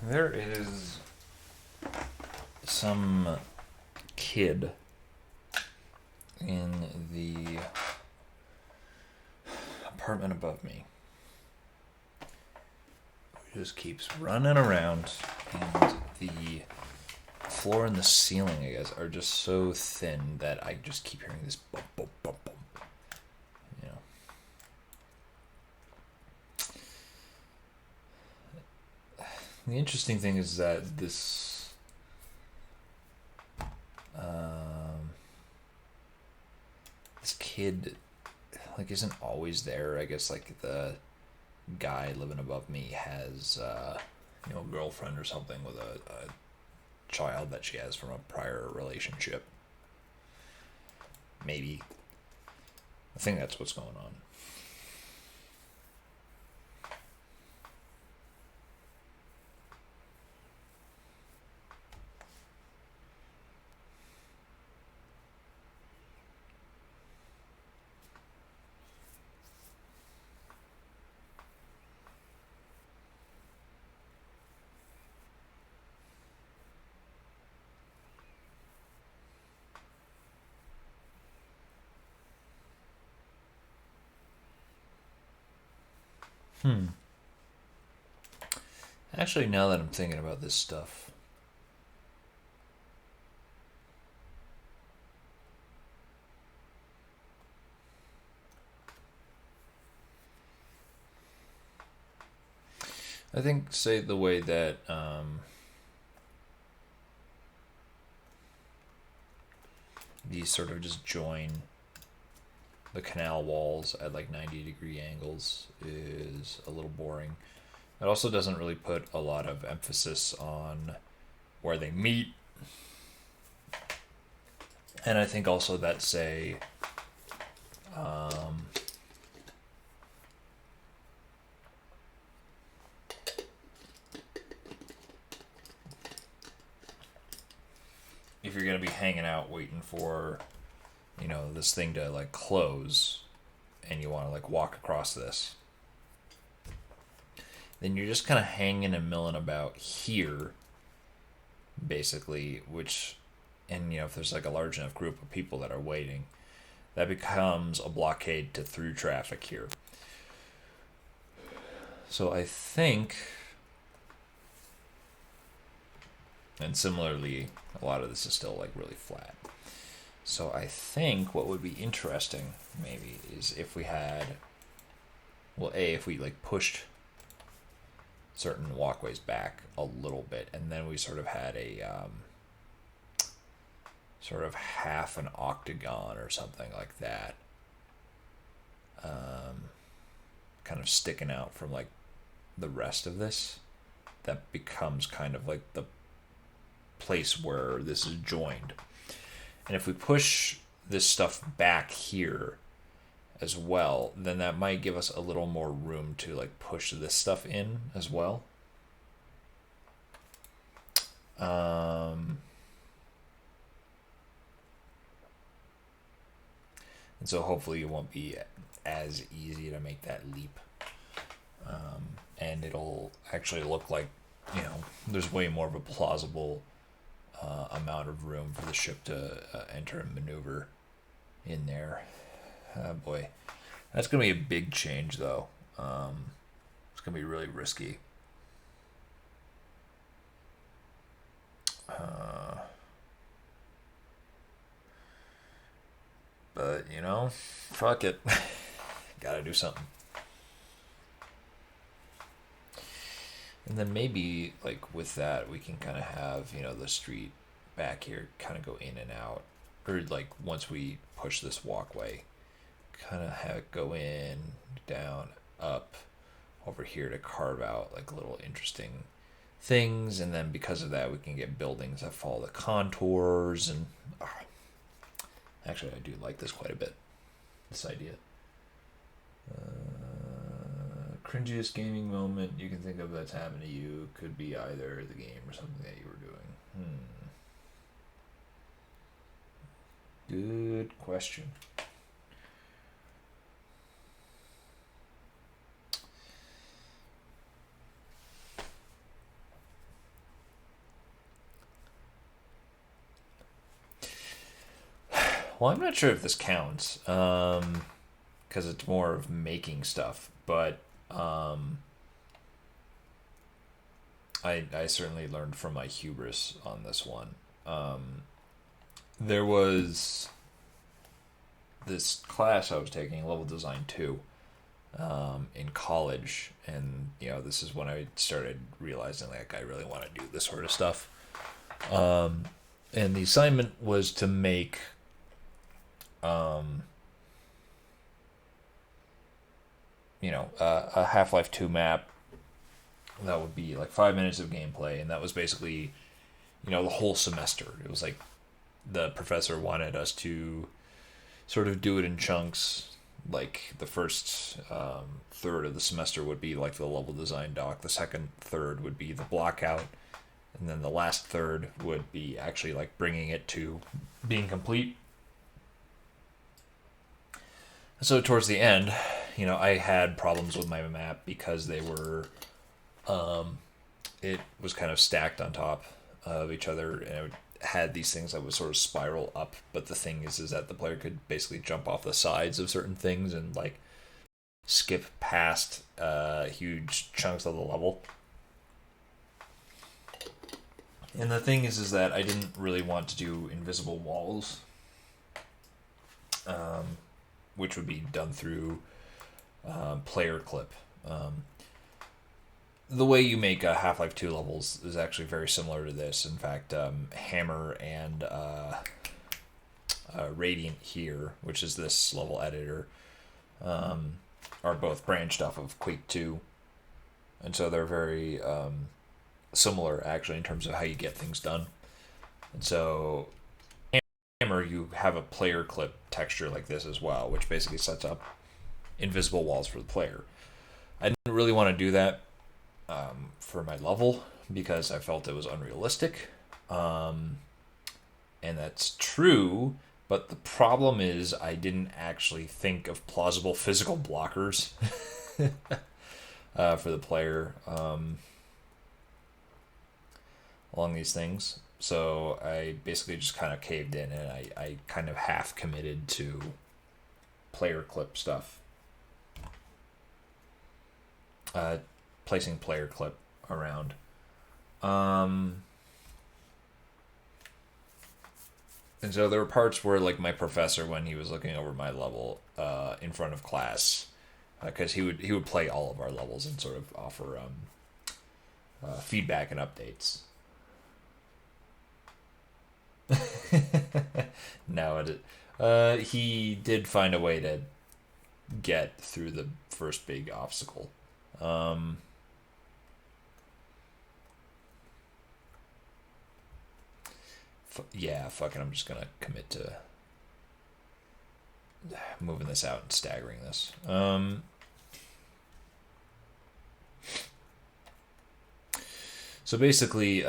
Speaker 1: There is some kid in the apartment above me who just keeps running around, and the floor and the ceiling, I guess, are just so thin that I just keep hearing this bump, bump, bump, bump. You know. The interesting thing is that this this kid like isn't always there. I guess like the guy living above me has a girlfriend or something with a child that she has from a prior relationship. Maybe. I think that's what's going on. Actually, now that I'm thinking about this stuff, I think, say, the way that these sort of just join the canal walls at like 90-degree angles is a little boring. It also doesn't really put a lot of emphasis on where they meet. And I think also that, say, if you're gonna be hanging out waiting for, this thing to like close, and you want to like walk across this, then you're just kind of hanging and milling about here, basically. And if there's like a large enough group of people that are waiting, that becomes a blockade to through traffic here. So I think, and similarly, a lot of this is still like really flat. So I think what would be interesting maybe is if we had, well, if we like pushed certain walkways back a little bit, and then we sort of had a sort of half an octagon or something like that, kind of sticking out from like the rest of this. That becomes kind of like the place where this is joined. And if we push this stuff back here as well, then that might give us a little more room to like push this stuff in as well. And so hopefully it won't be as easy to make that leap. And it'll actually look like, there's way more of a plausible amount of room for the ship to enter and maneuver in there. Oh boy, that's gonna be a big change though. It's gonna be really risky. But fuck it. Gotta do something. And then maybe, like, with that, we can kind of have, the street back here kind of go in and out. Or, like, once we push this walkway, kind of have it go in, down, up, over here to carve out, like, little interesting things. And then because of that, we can get buildings that follow the contours. And actually, I do like this quite a bit, this idea. Cringiest gaming moment you can think of that's happened to you could be either the game or something that you were doing. Good question. Well, I'm not sure if this counts, because it's more of making stuff, but I certainly learned from my hubris on this one. There was this class I was taking, Level Design 2, in college, and this is when I started realizing like I really want to do this sort of stuff. And the assignment was to make a Half-Life 2 map that would be like 5 minutes of gameplay, and that was basically, the whole semester. It was like the professor wanted us to sort of do it in chunks. Like the first third of the semester would be like the level design doc, the second third would be the block out, and then the last third would be actually like bringing it to being complete. So towards the end, I had problems with my map because they were, it was kind of stacked on top of each other, and it had these things that would sort of spiral up. But the thing is that the player could basically jump off the sides of certain things and like skip past huge chunks of the level. And the thing is that I didn't really want to do invisible walls, which would be done through player clip. The way you make Half-Life 2 levels is actually very similar to this. In fact, Hammer and Radiant here, which is this level editor, are both branched off of Quake 2. And so they're very similar, actually, in terms of how you get things done. And so Hammer, you have a player clip texture like this as well, which basically sets up invisible walls for the player. I didn't really want to do that for my level because I felt it was unrealistic. And that's true, but the problem is I didn't actually think of plausible physical blockers for the player along these things. So I basically just kind of caved in, and I kind of half committed to player clip stuff. Placing player clip around. And so there were parts where, like, my professor, when he was looking over my level in front of class, because he would play all of our levels and sort of offer feedback and updates. No, he did find a way to get through the first big obstacle. Yeah, fuck it. I'm just gonna commit to moving this out and staggering this. So basically,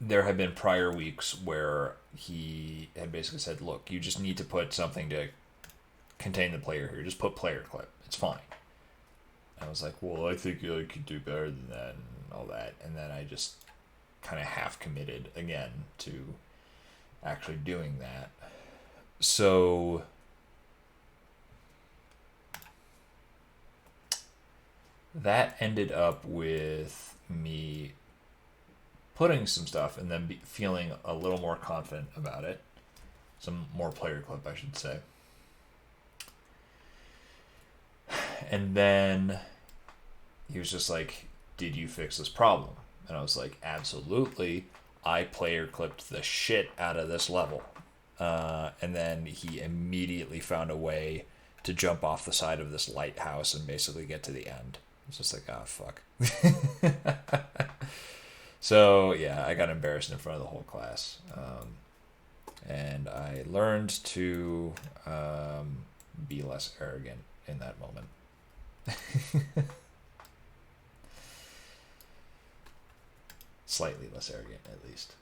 Speaker 1: there have been prior weeks where he had basically said, "Look, you just need to put something to contain the player here. Just put player clip. It's fine." I was like, "Well, I think I could do better than that and all that." And then I just kind of half committed again to actually doing that. So that ended up with me putting some stuff and then feeling a little more confident about it. Some more player clip, I should say. And then he was just like, "Did you fix this problem?" And I was like, "Absolutely. I player clipped the shit out of this level." And then he immediately found a way to jump off the side of this lighthouse and basically get to the end. It's just like, oh, fuck. So, yeah, I got embarrassed in front of the whole class. And I learned to be less arrogant in that moment. Slightly less arrogant, at least.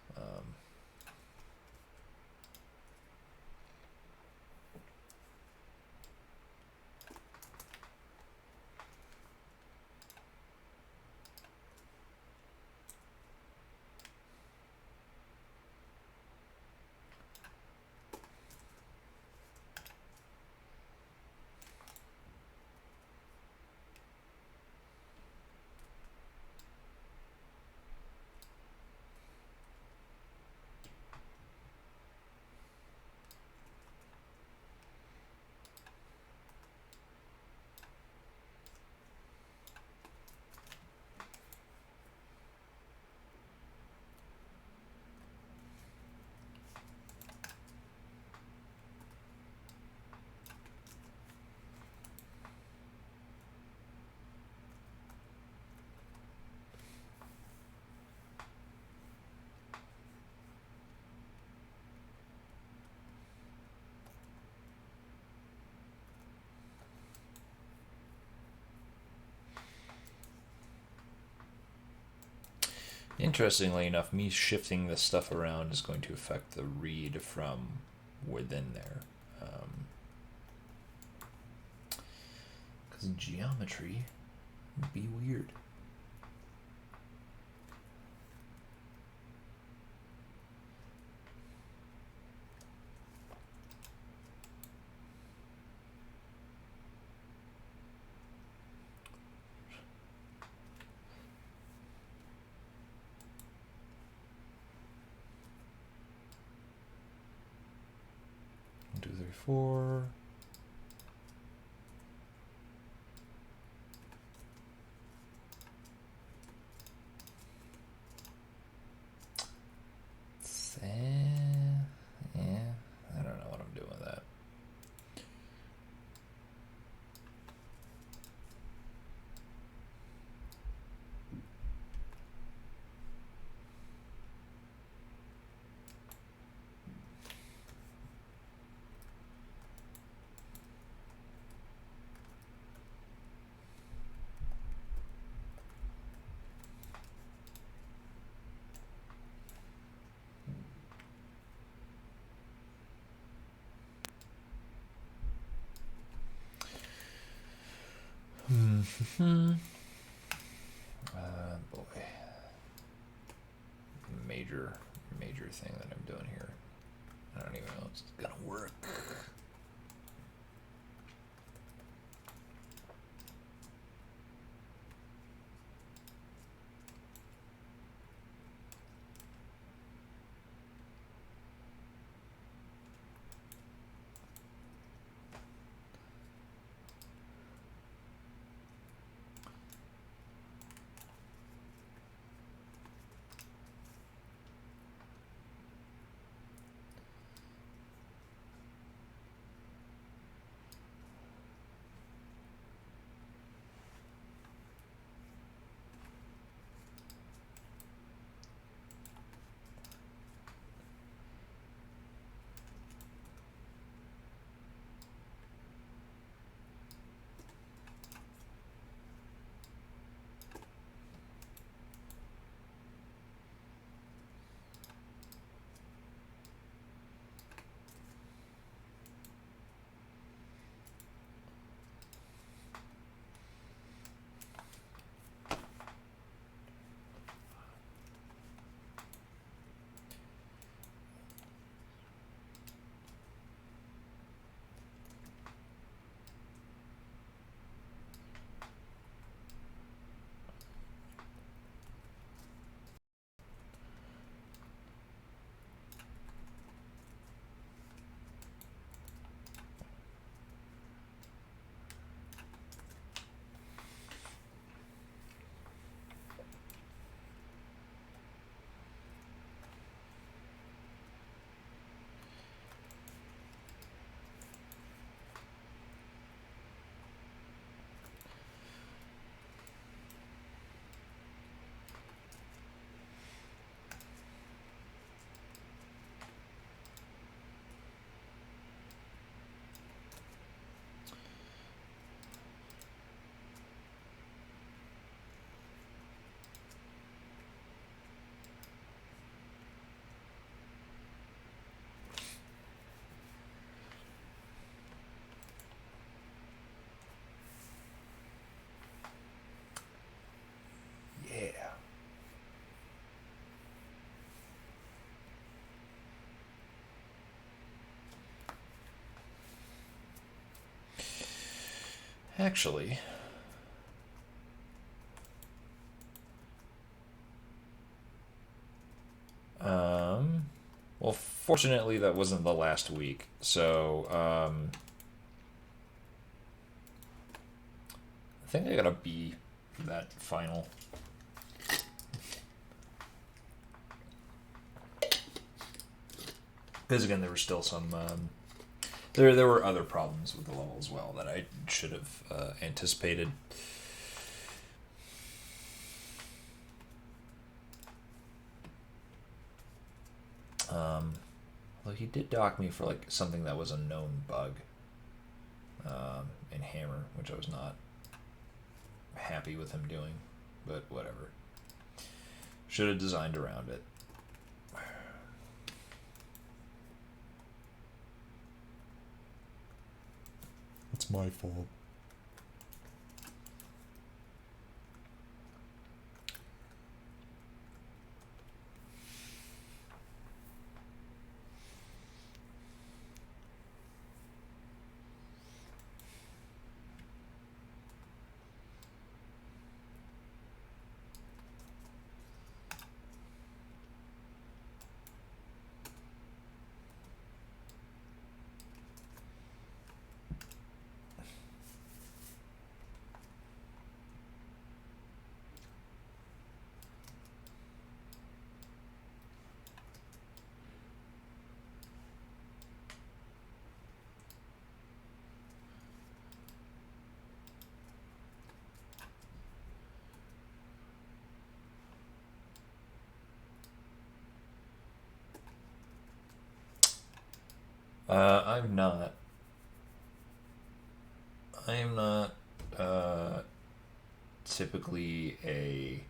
Speaker 1: Interestingly enough, me shifting this stuff around is going to affect the read from within there. Because geometry would be weird. One, two, three, four. Yeah, I don't know what I'm doing with that. Boy. Major thing that I'm doing here. I don't even know if it's gonna work. Yeah. Actually, well, fortunately, that wasn't the last week. So, I think I got a B for that final. Because again, there were still some. There were other problems with the level as well that I should have anticipated. Well, he did dock me for like something that was a known bug in Hammer, which I was not happy with him doing, but whatever. Should have designed around it. It's my fault. I'm not. I am not typically a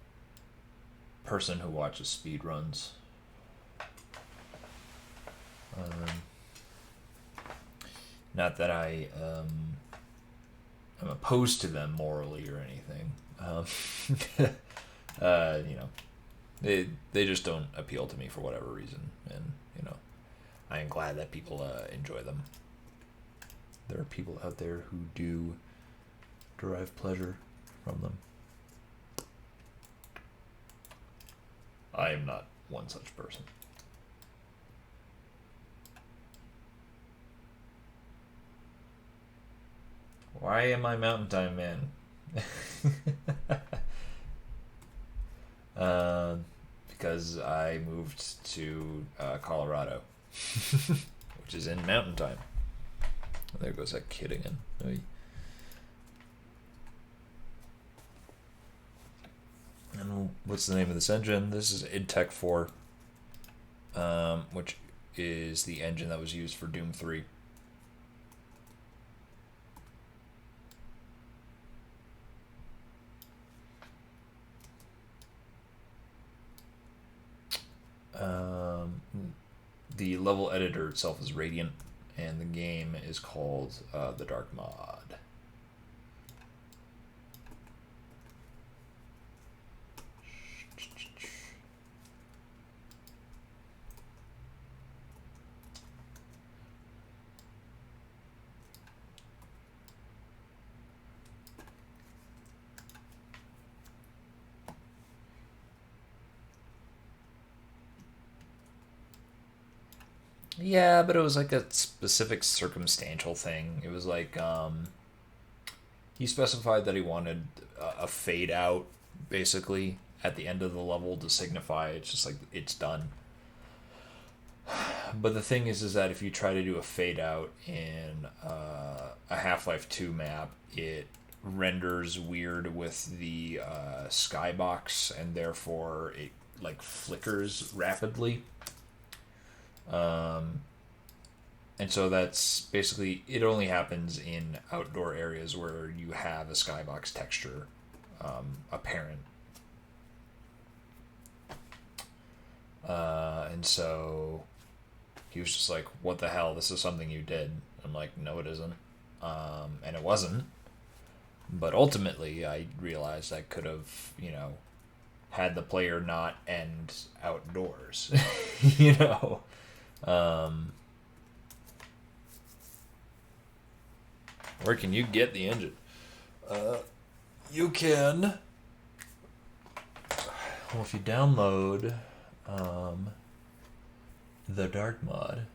Speaker 1: person who watches speed runs. Not that I I'm opposed to them morally or anything. You know, they just don't appeal to me for whatever reason, and you know, I am glad that people enjoy them. There are people out there who do derive pleasure from them. I am not one such person. Why am I Mountain Time Man? uh, because I moved to Colorado, which is in Mountain Time. There goes that kid again. Oy. And what's the name of this engine? This is IdTech 4, which is the engine that was used for Doom 3. The level editor itself is Radiant, and the game is called The Dark Mod. Yeah, but it was like a specific circumstantial thing. It was like he specified that he wanted a fade out, basically, at the end of the level to signify it's just like it's done. But the thing is that if you try to do a fade out in a Half-Life 2 map, it renders weird with the skybox, and therefore it like flickers rapidly. And so that's basically it. Only happens in outdoor areas where you have a skybox texture apparent. And so he was just like, "What the hell? This is something you did." I'm like, "No, it isn't," and it wasn't. But ultimately, I realized I could have, had the player not end outdoors, you know. Where can you get the engine? You can. Well, if you download the Dark Mod.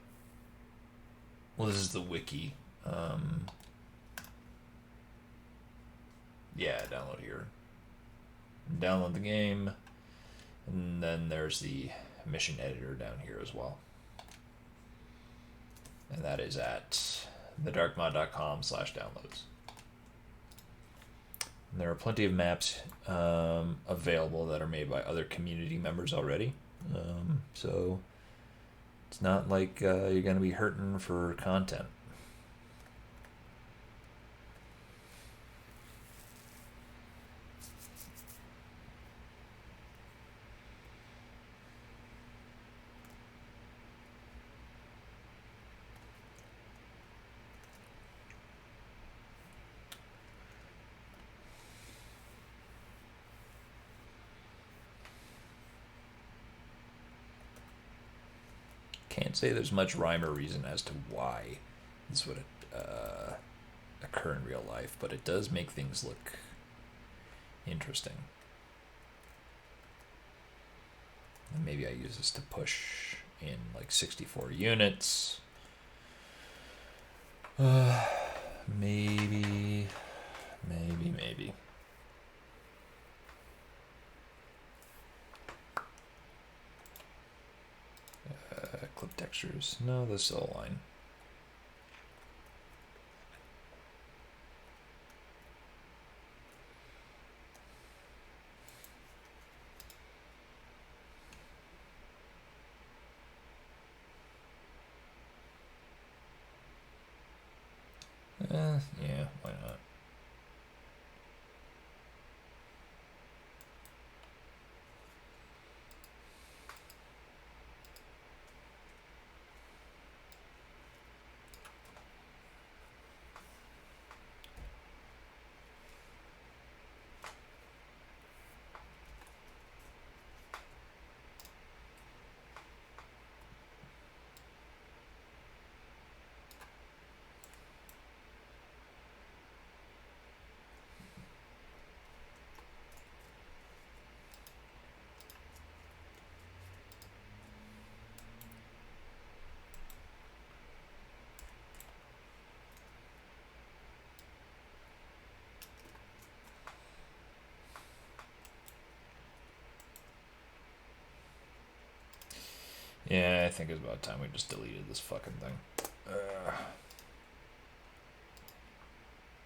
Speaker 1: Well, this is the wiki. Yeah, download here. Download the game. And then there's the mission editor down here as well. And that is at thedarkmod.com/downloads. And there are plenty of maps available that are made by other community members already. So it's not like you're going to be hurting for content. Can't say there's much rhyme or reason as to why this would occur in real life, but it does make things look interesting. And maybe I use this to push in like 64 units. Maybe. Clip textures. No, there's still a line. Yeah, why not? Yeah, I think it's about time we just deleted this fucking thing.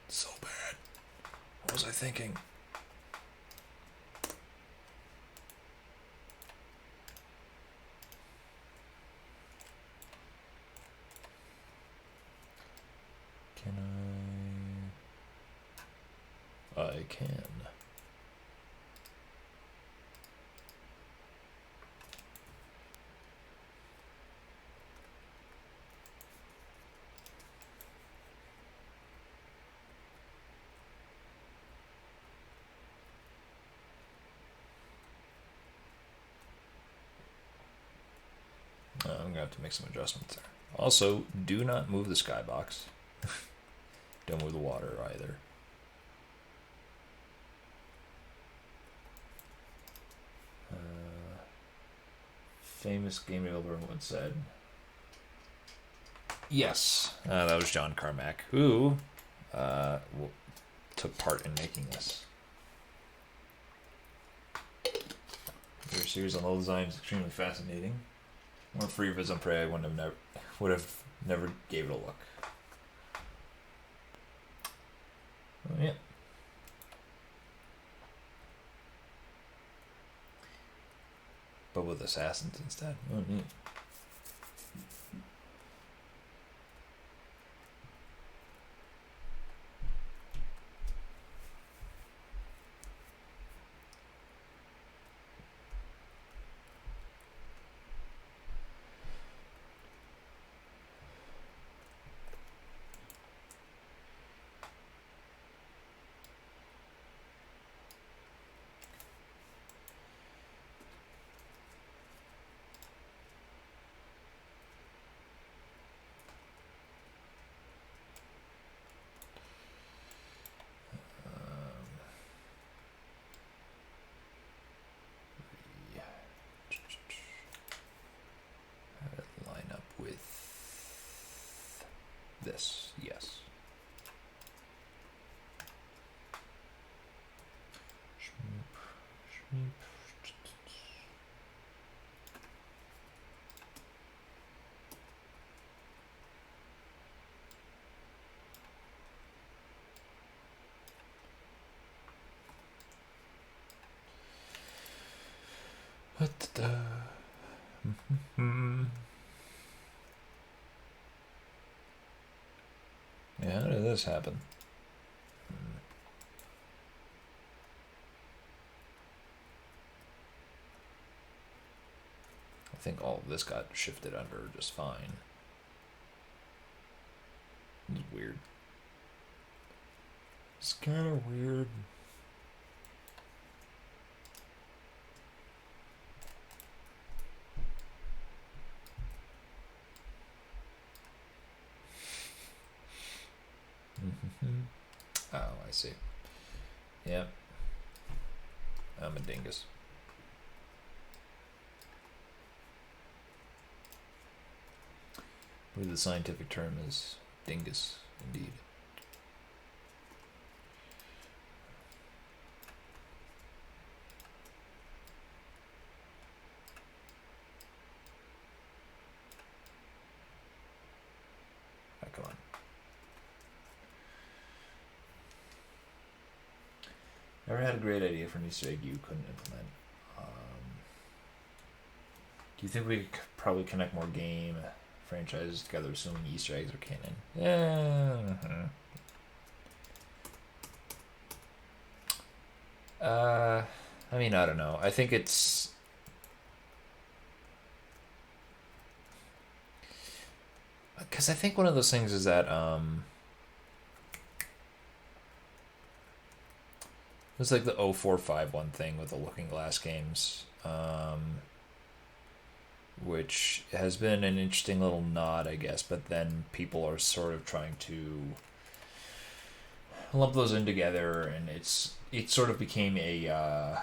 Speaker 1: So bad. What was I thinking? Can I can. I'm gonna have to make some adjustments there. Also, do not move the skybox. Don't move the water either. Famous game developer once said. Yes, that was John Carmack, who took part in making this. Their series on level design is extremely fascinating. More free of his own prey, I would have never gave it a look. Oh, yeah. But with assassins instead. Oh, neat. Line up with this, yes. What the? Yeah, how did this happen? I think all of this got shifted under just fine. It's weird. It's kind of weird. Oh, I see. Yep. I'm a dingus. I believe the scientific term is dingus, indeed. Oh, come on. Never had a great idea for an Easter egg you couldn't implement. Do you think we could probably connect more game franchises together assuming Easter eggs are canon? Yeah. I mean, I don't know. I think it's... Because I think one of those things is that... It was like the 0451 thing with the Looking Glass games, which has been an interesting little nod, I guess, but then people are sort of trying to lump those in together, and it sort of became a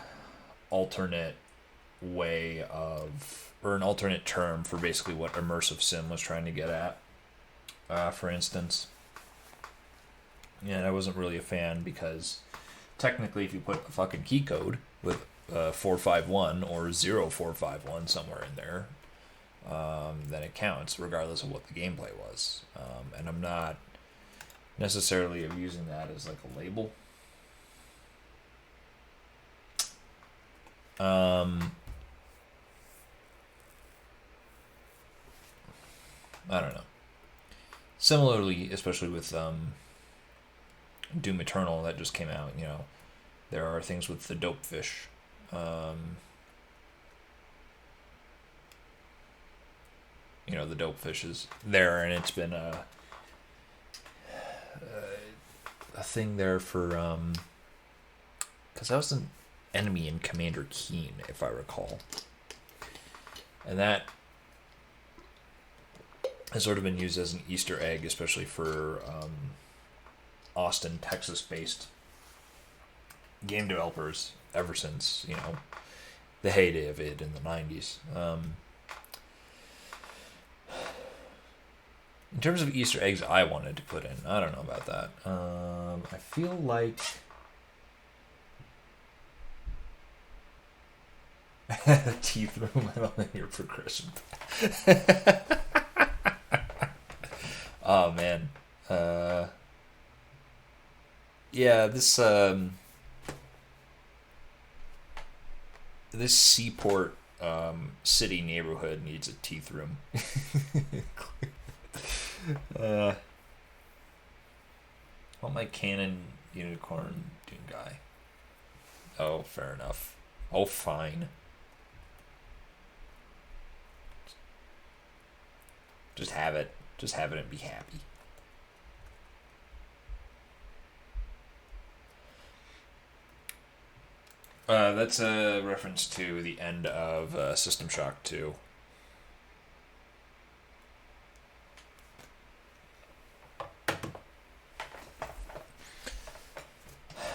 Speaker 1: alternate way of, or an alternate term for basically what immersive sim was trying to get at, for instance. And I wasn't really a fan because technically if you put a fucking key code with 451 or 0451 somewhere in there, then it counts, regardless of what the gameplay was. And I'm not necessarily using that as like a label. I don't know. Similarly, especially with Doom Eternal that just came out, there are things with the dope fish. The dope fish is there, and it's been a thing there for because that was an enemy in Commander Keen, if I recall, and that has sort of been used as an Easter egg, especially for Austin, Texas-based game developers ever since the heyday of it in the 90s. In terms of Easter eggs I wanted to put in, I don't know about that. I feel like teeth room. I don't think your progression. Oh man. Yeah, this seaport city neighborhood needs a teeth room. Want my cannon unicorn dune guy. Oh, fair enough. Oh, fine. Just have it. Just have it and be happy. That's a reference to the end of System Shock 2.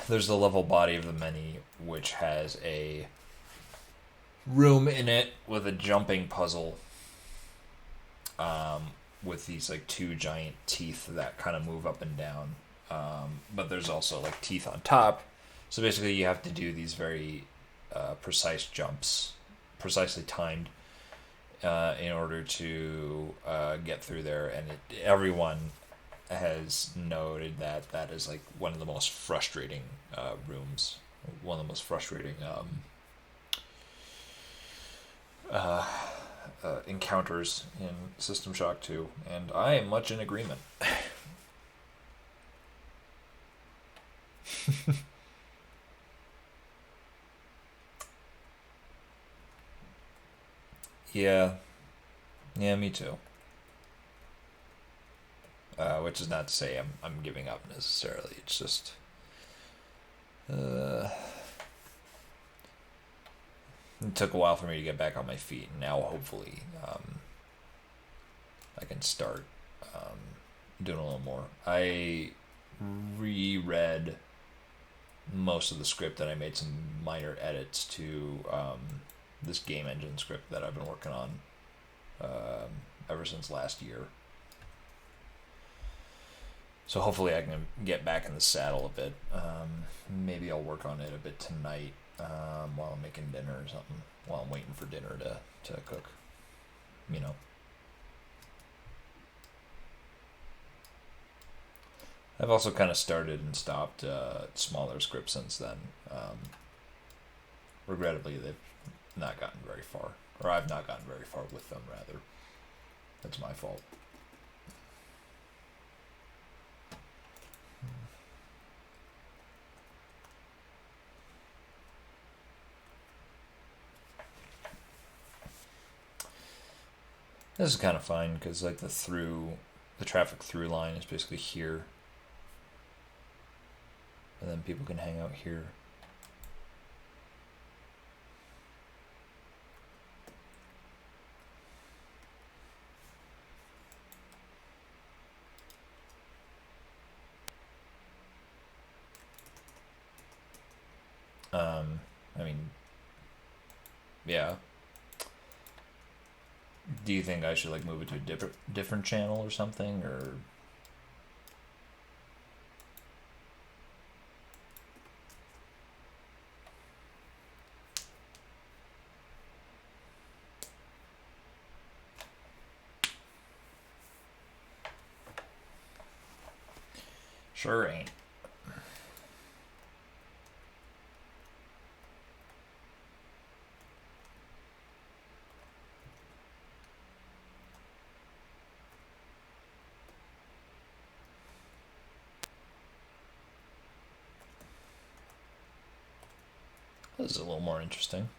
Speaker 1: There's the level Body of the Many, which has a room in it with a jumping puzzle with these like two giant teeth that kind of move up and down. But there's also like teeth on top. So basically you have to do these very precise jumps, precisely timed, in order to get through there. And everyone has noted that that is like one of the most frustrating rooms, one of the most frustrating encounters in System Shock 2, and I am much in agreement. Yeah, me too. Which is not to say I'm giving up necessarily. It's just it took a while for me to get back on my feet, and now hopefully I can start doing a little more. I reread most of the script, and I made some minor edits to this game engine script that I've been working on ever since last year. So hopefully I can get back in the saddle a bit. Maybe I'll work on it a bit tonight while I'm making dinner or something. While I'm waiting for dinner to cook. I've also kind of started and stopped smaller scripts since then. Regrettably, they've not gotten very far. Or I've not gotten very far with them, rather. That's my fault. This is kind of fine because like the traffic through line is basically here, and then people can hang out here. I mean, yeah. Do you think I should like move it to a different channel or something, or? Sure ain't. This is a little more interesting.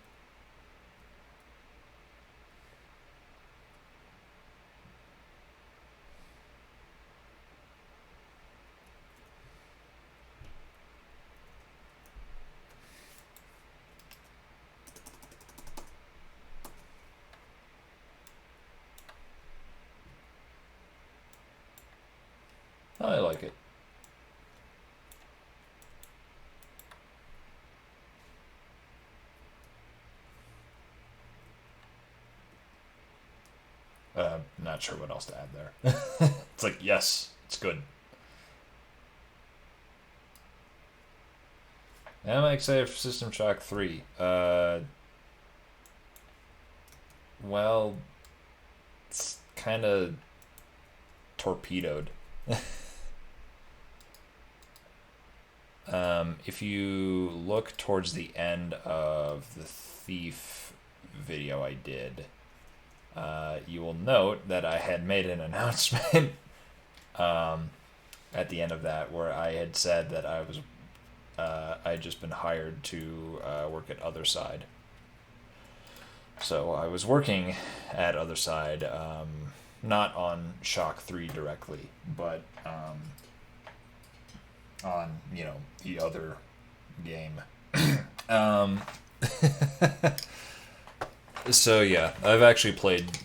Speaker 1: I like it. Not sure what else to add there. It's like, yes, it's good. Am I excited for System Shock 3? Well, it's kind of torpedoed. If you look towards the end of the Thief video I did, you will note that I had made an announcement at the end of that where I had said that I had just been hired to work at Other Side. So I was working at Other Side, not on Shock 3 directly, but on, the other game. So yeah, I've actually played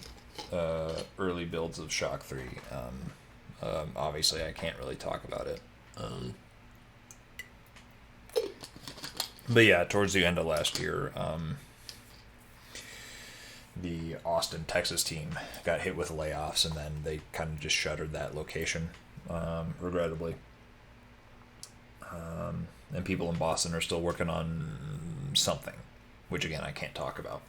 Speaker 1: early builds of Shock 3. Obviously, I can't really talk about it. But yeah, towards the end of last year, the Austin, Texas team got hit with layoffs, and then they kind of just shuttered that location, regrettably. And people in Boston are still working on something, which again I can't talk about.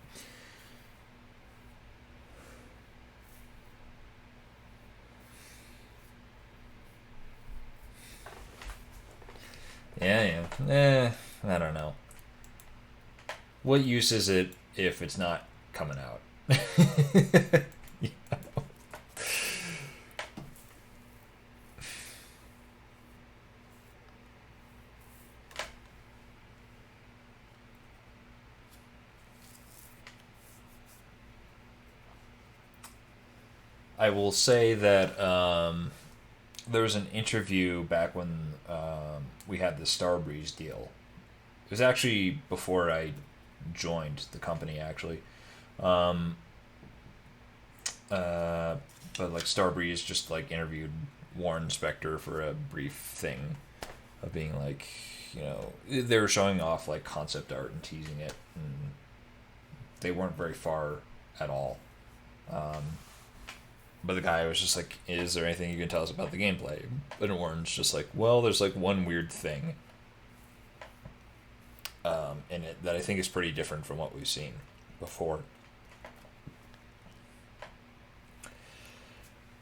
Speaker 1: Yeah. I don't know. What use is it if it's not coming out? Yeah. I will say that there was an interview back when we had the Starbreeze deal. It was actually before I joined the company, actually. But like Starbreeze just like interviewed Warren Spector for a brief thing of being like, they were showing off like concept art and teasing it, and they weren't very far at all. But the guy was just like, "Is there anything you can tell us about the gameplay?" And Warren's just like, "Well, there's like one weird thing in it that I think is pretty different from what we've seen before."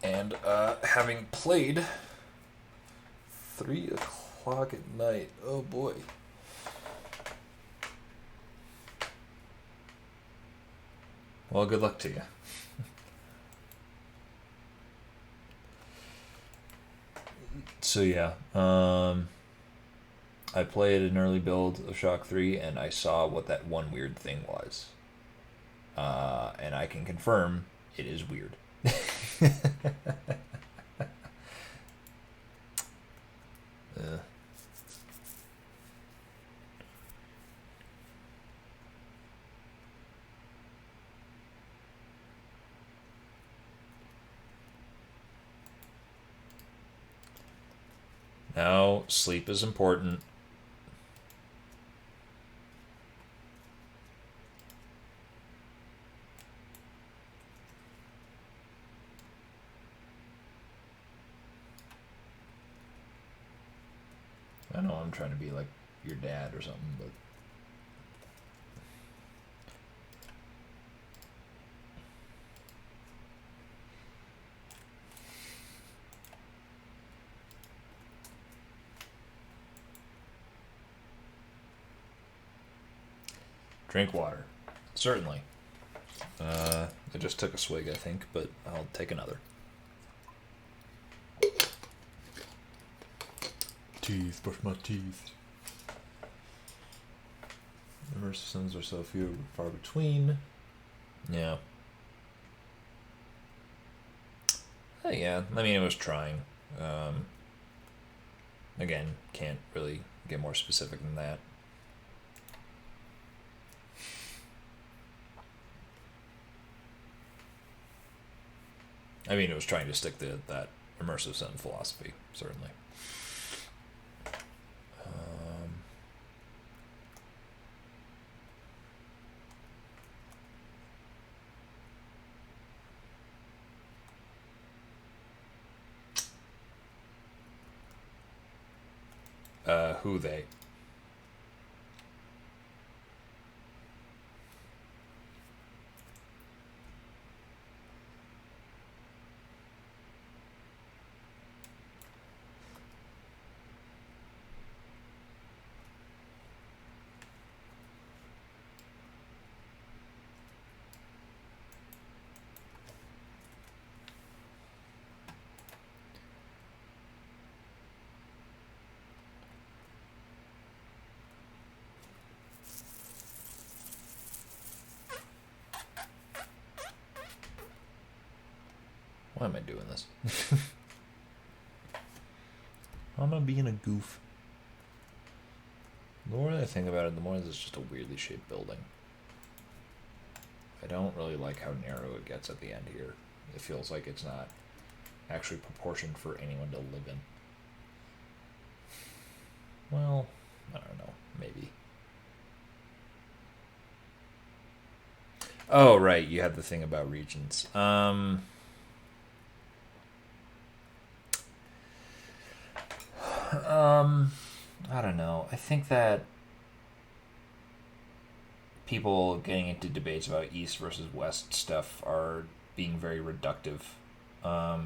Speaker 1: And having played 3 o'clock at night, oh boy. Well, good luck to you. So yeah, I played an early build of Shock 3, and I saw what that one weird thing was. And I can confirm it is weird. uh. No, sleep is important. I know I'm trying to be like your dad or something, but Drink water. Certainly. I just took a swig, I think, but I'll take another. Teeth, brush my teeth. Immersive sims are so few and far between. Yeah. Yeah, I mean, it was trying. Again, can't really get more specific than that. I mean, it was trying to stick to that immersive sim philosophy, certainly. Who they? Why am I doing this? Why am I being a goof? The more I think about it, the more it's just a weirdly shaped building. I don't really like how narrow it gets at the end here. It feels like it's not actually proportioned for anyone to live in. Well, I don't know. Maybe. Oh, right. You had the thing about regions. I don't know. I think that people getting into debates about East versus West stuff are being very reductive. I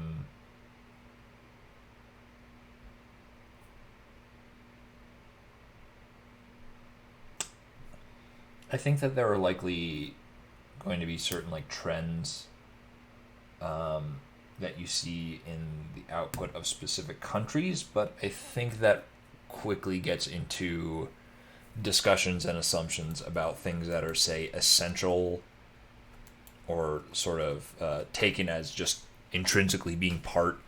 Speaker 1: think that there are likely going to be certain like trends that you see in the output of specific countries, but I think that quickly gets into discussions and assumptions about things that are, say, essential or sort of taken as just intrinsically being part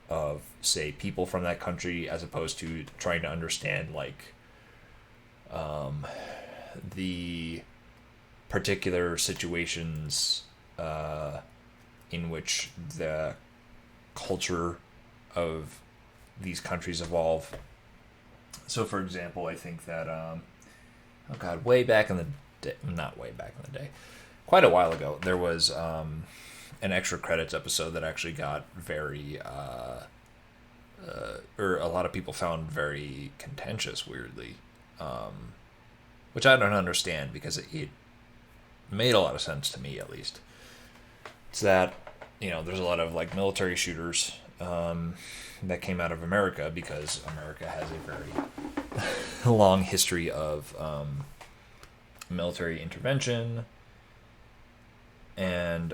Speaker 1: of, say, people from that country, as opposed to trying to understand, like, the particular situations in which the culture of these countries evolve. So, for example, I think that, oh God, way back in the day, not way back in the day, quite a while ago, there was an extra credits episode that actually got very, or a lot of people found very contentious, weirdly, which I don't understand because it made a lot of sense to me, at least. It's that, there's a lot of like military shooters that came out of America because America has a very long history of military intervention, and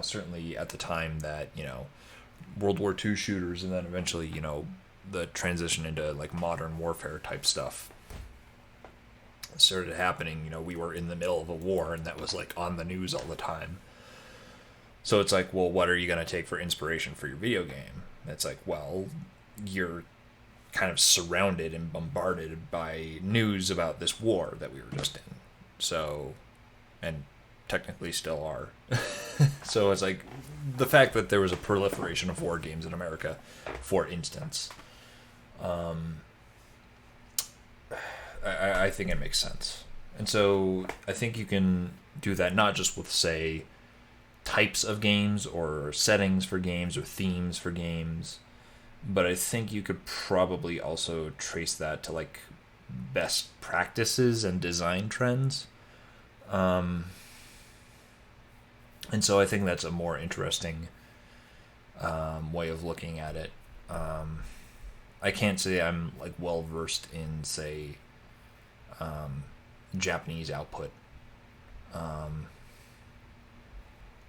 Speaker 1: certainly at the time that World War II shooters, and then eventually the transition into like modern warfare type stuff started happening. We were in the middle of a war, and that was like on the news all the time. So it's like, well, what are you going to take for inspiration for your video game? It's like, well, you're kind of surrounded and bombarded by news about this war that we were just in. So, and technically still are. So it's like the fact that there was a proliferation of war games in America, for instance, I think it makes sense. And so I think you can do that not just with, say, types of games or settings for games or themes for games, but I think you could probably also trace that to like best practices and design trends. And so I think that's a more interesting way of looking at it. I can't say I'm like well versed in, say, Japanese output.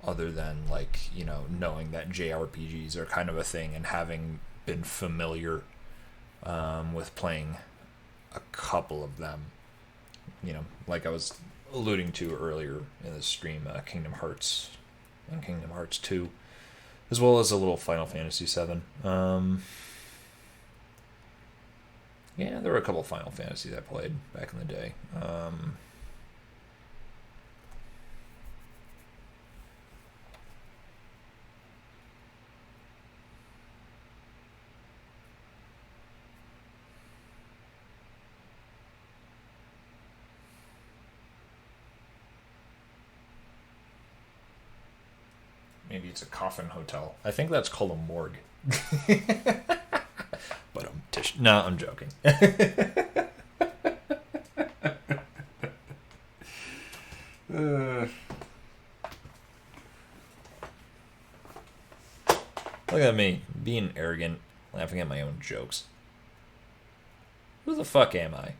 Speaker 1: Other than like knowing that JRPGs are kind of a thing and having been familiar with playing a couple of them. Like I was alluding to earlier in the stream, Kingdom Hearts and Kingdom Hearts 2, as well as a little Final Fantasy 7. Yeah, there were a couple Final Fantasies I played back in the day. Maybe it's a coffin hotel. I think that's called a morgue. But no, I'm joking. Look at me, being arrogant, laughing at my own jokes. Who the fuck am I?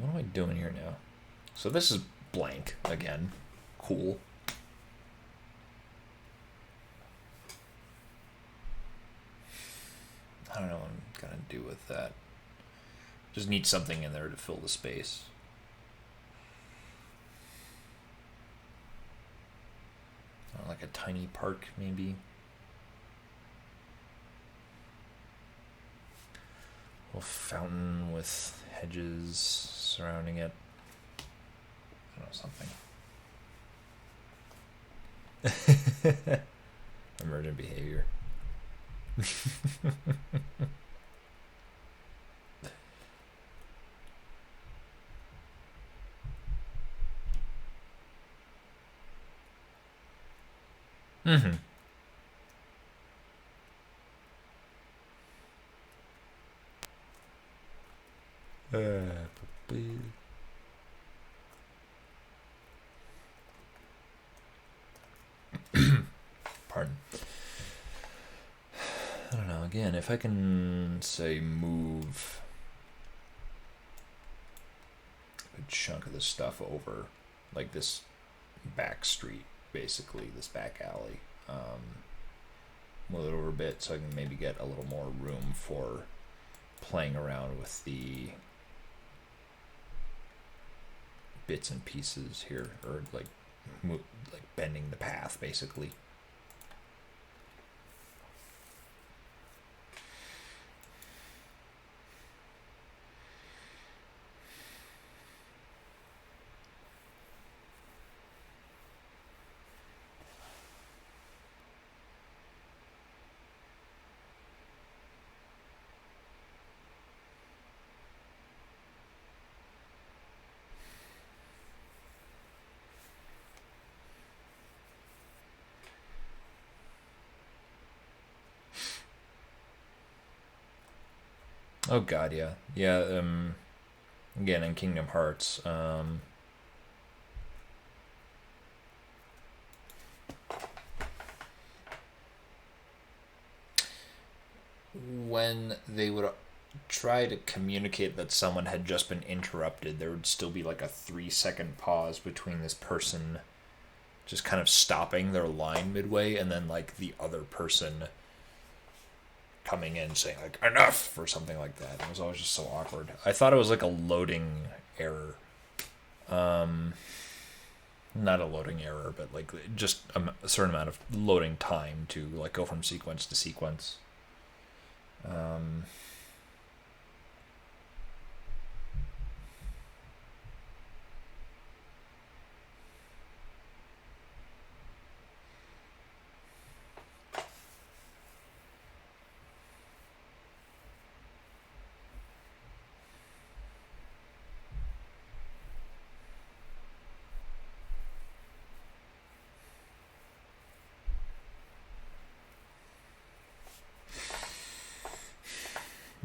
Speaker 1: What am I doing here now? So this is blank again. Cool. I don't know what I'm gonna do with that. Just need something in there to fill the space. Like a tiny park, maybe. A little fountain with hedges surrounding it. I don't know, something. Emergent behavior. Mm-hmm. Pardon. I don't know. Again, if I can say move a chunk of this stuff over, like this back street, basically this back alley, move it over a bit so I can maybe get a little more room for playing around with the bits and pieces here, or like bending the path, basically. Oh god, yeah. Yeah, again in Kingdom Hearts, when they would try to communicate that someone had just been interrupted, there would still be like a 3-second pause between this person just kind of stopping their line midway and then like the other person coming in saying like enough or something like that. It was always just so awkward. I thought it was like a loading error. Not a loading error, but like just a certain amount of loading time to like go from sequence to sequence.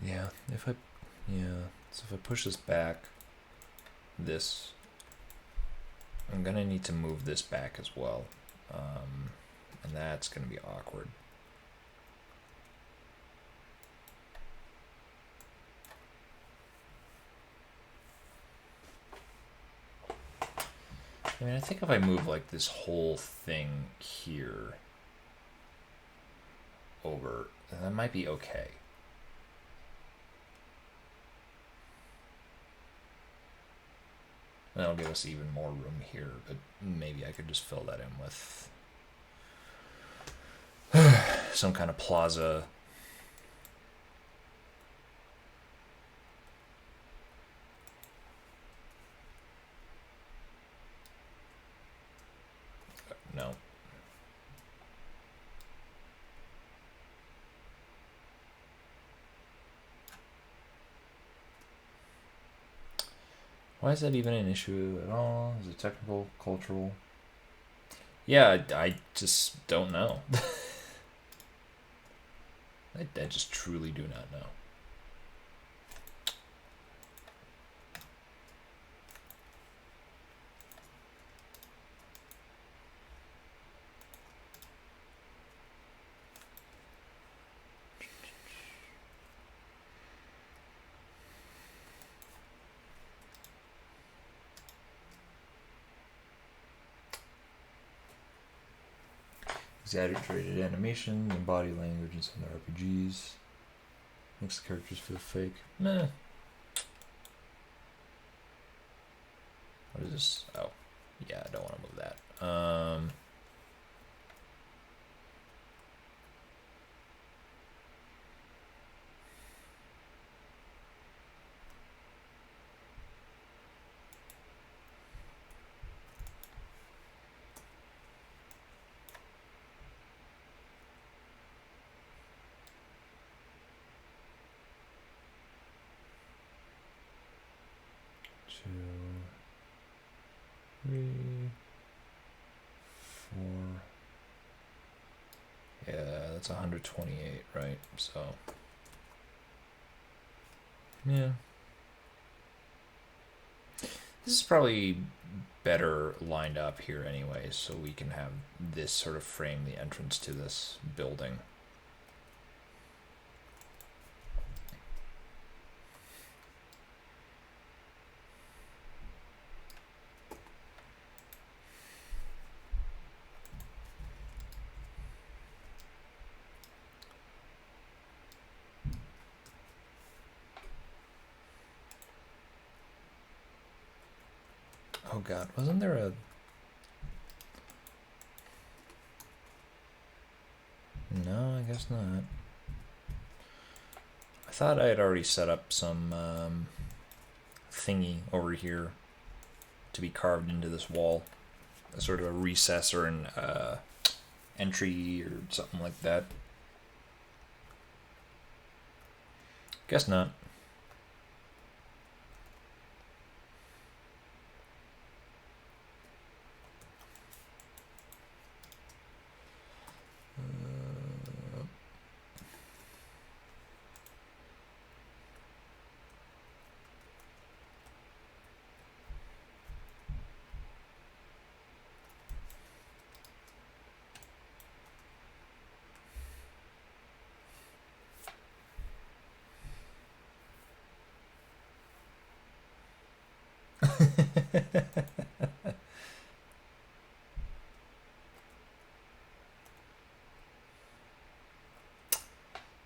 Speaker 1: Yeah, if I Yeah, so if I push this back, I'm gonna need to move this back as well. And that's gonna be awkward. I mean, I think if I move like this whole thing here over, that might be okay. That'll give us even more room here, but maybe I could just fill that in with some kind of plaza. No. Why is that even an issue at all? Is it technical, cultural? Yeah, I just don't know. I just truly do not know. Exaggerated animation and body language in some RPGs. Makes the characters feel fake. Meh. What is this? Oh, yeah, I don't want to move that. Two, three, four. Yeah, that's 128, right? So, yeah. This is probably better lined up here anyway, so we can have this sort of frame the entrance to this building. Oh god, wasn't there a... No, I guess not. I thought I had already set up some thingy over here to be carved into this wall. A sort of a recess or an entry or something like that. Guess not.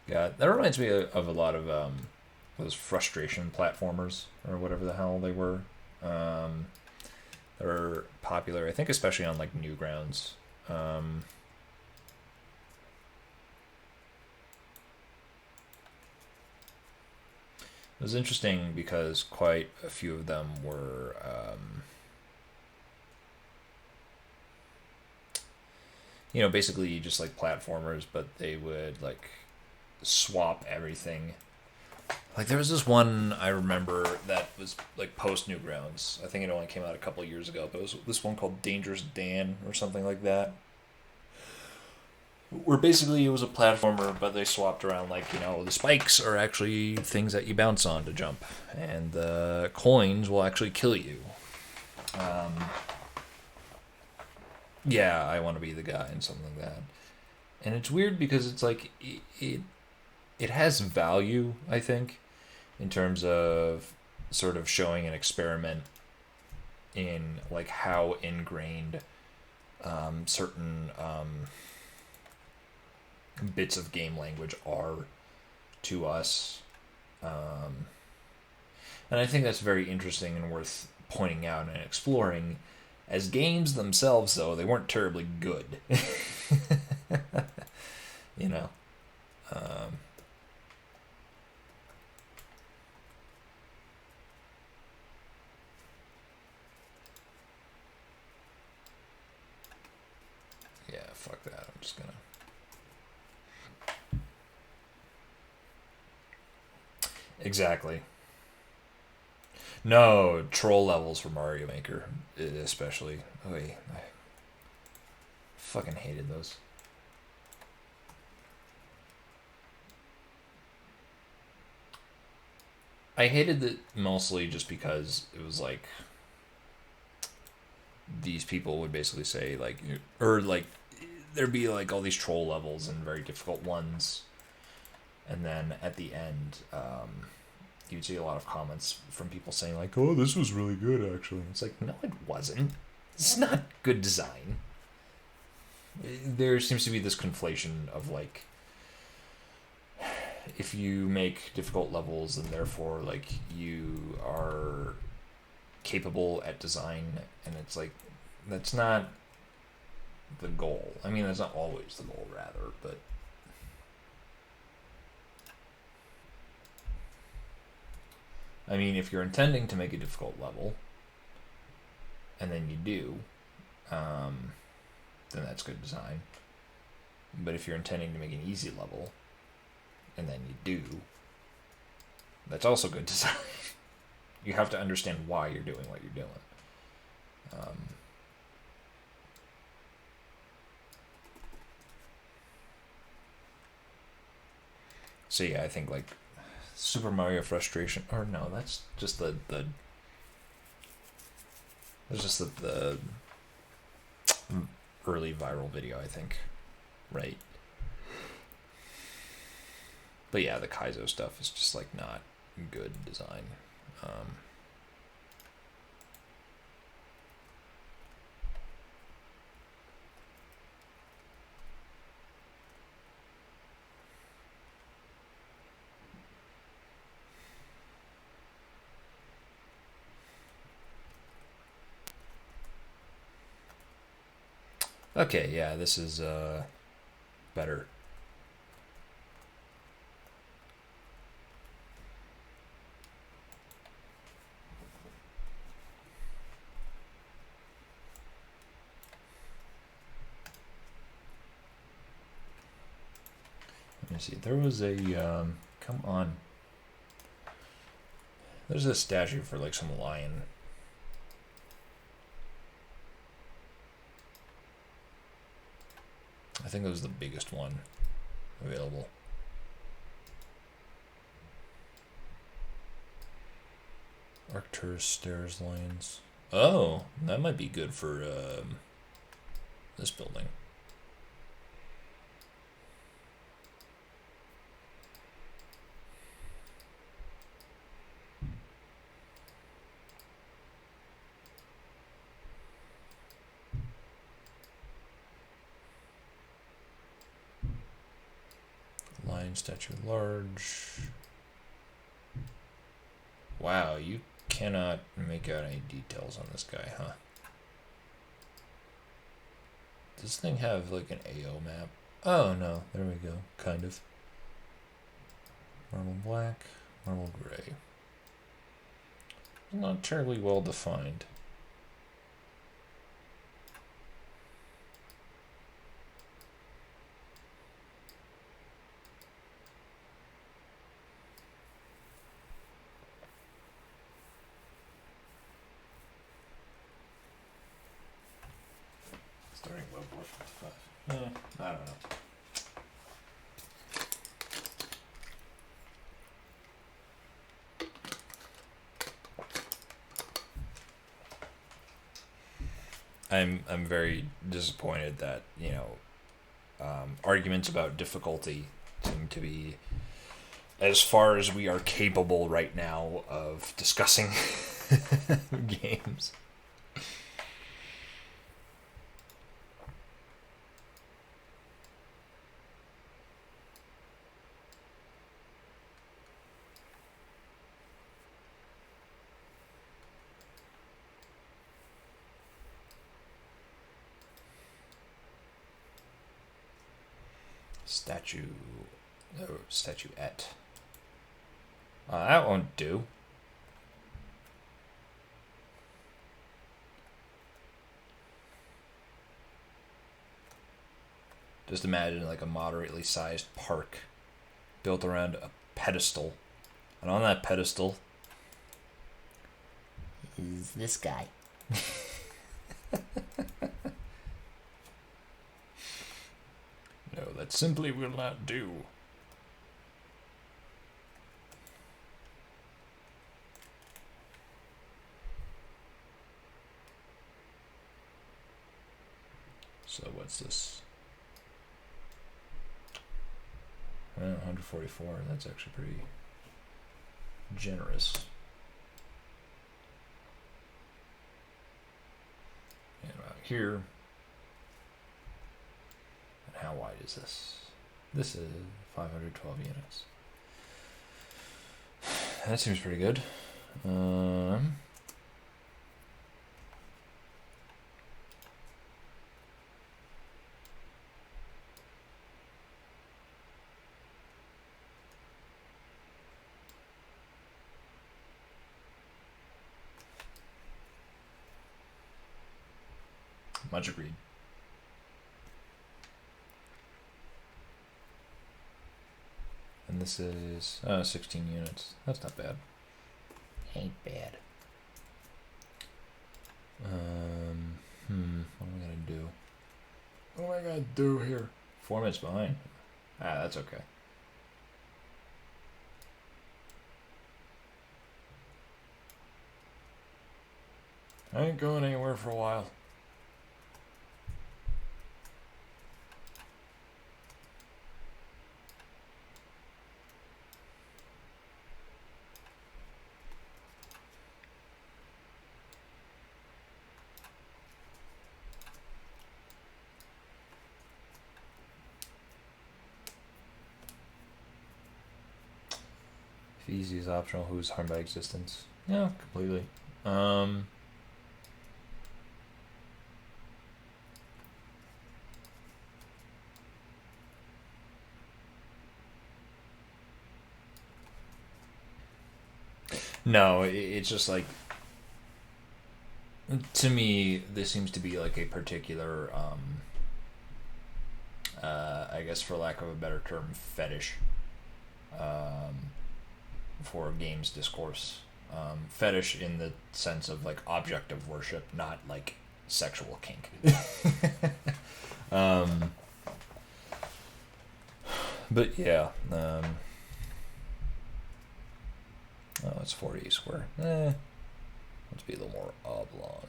Speaker 1: Yeah, that reminds me of a lot of those frustration platformers or whatever the hell they were. They're popular, I think, especially on like Newgrounds. It was interesting because quite a few of them were basically just like platformers, but they would like swap everything. Like there was this one I remember that was like post Newgrounds. I think it only came out a couple years ago, but it was this one called Dangerous Dan or something like that, where basically it was a platformer, but they swapped around, like, the spikes are actually things that you bounce on to jump, and the coins will actually kill you. Yeah, I want to be the guy and something like that. And it's weird because it's like it has value, I think, in terms of sort of showing an experiment in like how ingrained certain bits of game language are to us. And I think that's very interesting and worth pointing out and exploring. As games themselves, though, they weren't terribly good. you know. Um, yeah, fuck that. I'm just gonna. Exactly. No, troll levels for Mario Maker, especially. Oh, I fucking hated those. I hated it mostly just because it was like these people would basically say like, or like there'd be like all these troll levels and very difficult ones, and then at the end, you'd see a lot of comments from people saying like, "Oh, this was really good, actually." It's like, no, it wasn't. It's not good design. There seems to be this conflation of like, if you make difficult levels, and therefore like you are capable at design, and it's like that's not the goal. I mean, that's not always the goal, rather, but I mean, if you're intending to make a difficult level, and then you do, then that's good design. But if you're intending to make an easy level, and then you do, that's also good design. You have to understand why you're doing what you're doing. So yeah, I think like Super Mario Frustration, or no, that's just the that's just the early viral video, I think, right? But yeah, the Kaizo stuff is just like not good design. Um, okay, yeah, this is better. Let me see. There was a come on. There's a statue for like some lion. I think it was the biggest one available. Arcturus stairs lions. Oh, that might be good for this building. Lion statue large. Wow, you cannot make out any details on this guy, huh? Does this thing have like an AO map? Oh no, there we go. Kind of. Marble black, marble gray. Not terribly well defined. Starting World War 55. I don't know. I'm very disappointed that arguments about difficulty seem to be as far as we are capable right now of discussing games. Statue. No, statuette. That won't do. Just imagine like a moderately sized park built around a pedestal. And on that pedestal
Speaker 3: is this guy.
Speaker 1: No, that simply will not do. So what's this? 144. That's actually pretty generous. And about here. And how wide is this? This is 512 units. That seems pretty good. Much agreed. And this is 16 units. That's not bad.
Speaker 3: Ain't bad.
Speaker 1: What am I gonna do? What am I gonna do here? 4 minutes behind. That's okay. I ain't going anywhere for a while. If easy is optional, who's harmed by existence? Yeah, completely. No, it's just like, to me, this seems to be like a particular, I guess for lack of a better term, fetish for games discourse. Fetish in the sense of like object of worship, not like sexual kink. But yeah, oh, it's 40 square. Let's be a little more oblong.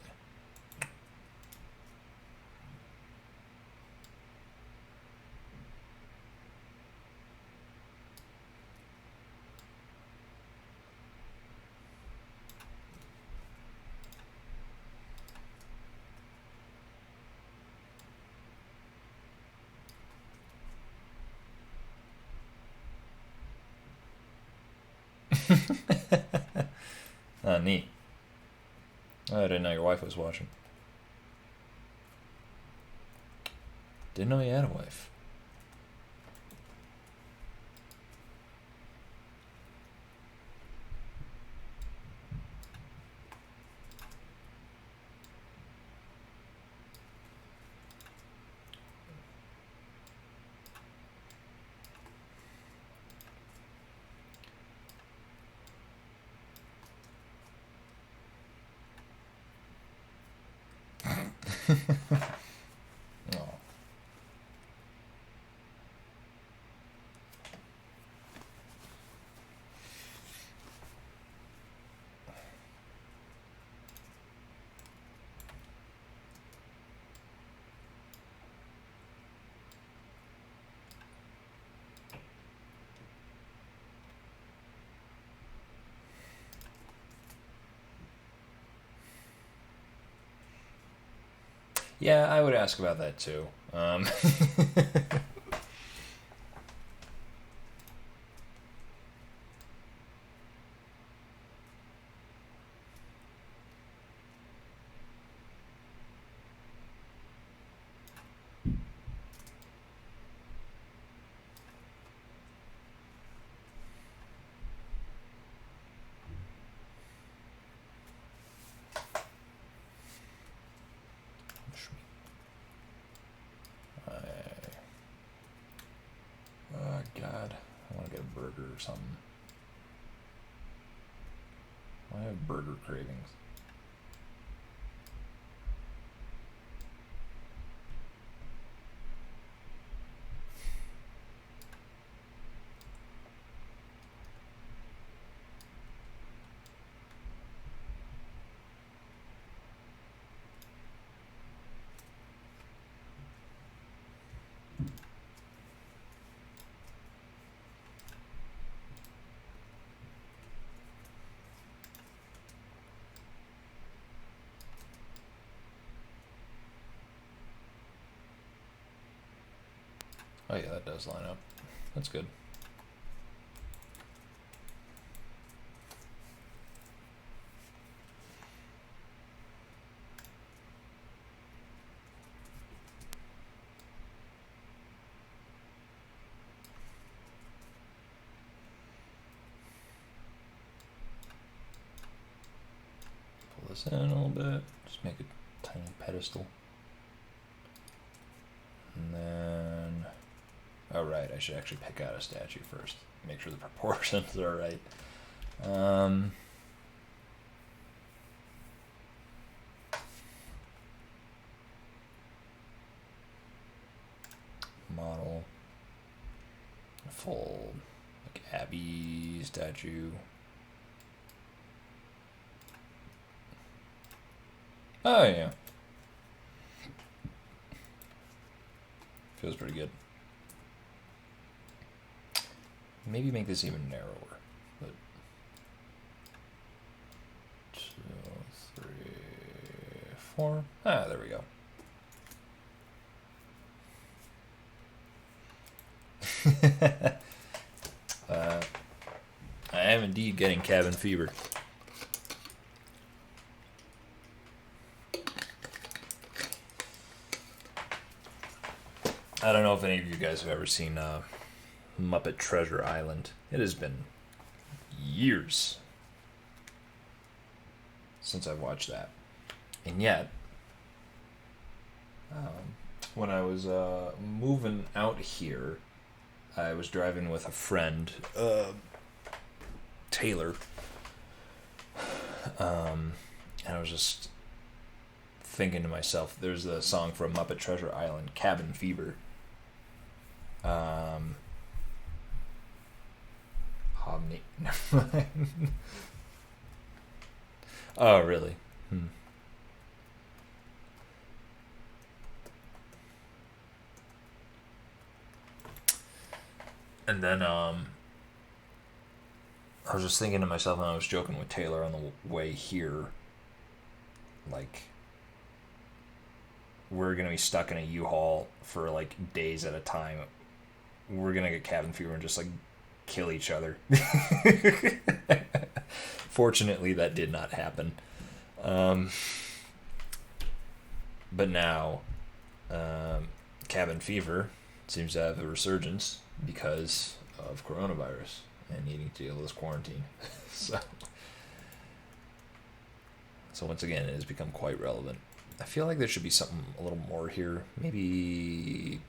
Speaker 1: Neat. I didn't know your wife was watching. Didn't know you had a wife. Oh. Yeah, I would ask about that too. Oh God, I want to get a burger or something. I have burger cravings. Oh yeah, that does line up. That's good. Pull this in a little bit. Just make a tiny pedestal. And then... Oh right, I should actually pick out a statue first. Make sure the proportions are right. Model. Full, like Abby statue. Oh yeah. Feels pretty good. Maybe make this even narrower. But 2, 3, 4. Ah, there we go. I am indeed getting cabin fever. I don't know if any of you guys have ever seen Muppet Treasure Island. It has been years since I've watched that. And yet, when I was moving out here, I was driving with a friend, Taylor, and I was just thinking to myself, there's a song from Muppet Treasure Island, Cabin Fever. Never mind. Oh, really? And then, I was just thinking to myself, and I was joking with Taylor on the way here, like, we're gonna be stuck in a U-Haul for, like, days at a time. We're gonna get cabin fever and just, like, kill each other. Fortunately, that did not happen. But now, cabin fever seems to have a resurgence because of coronavirus and needing to deal with this quarantine. so once again, it has become quite relevant. I feel like there should be something a little more here. Maybe,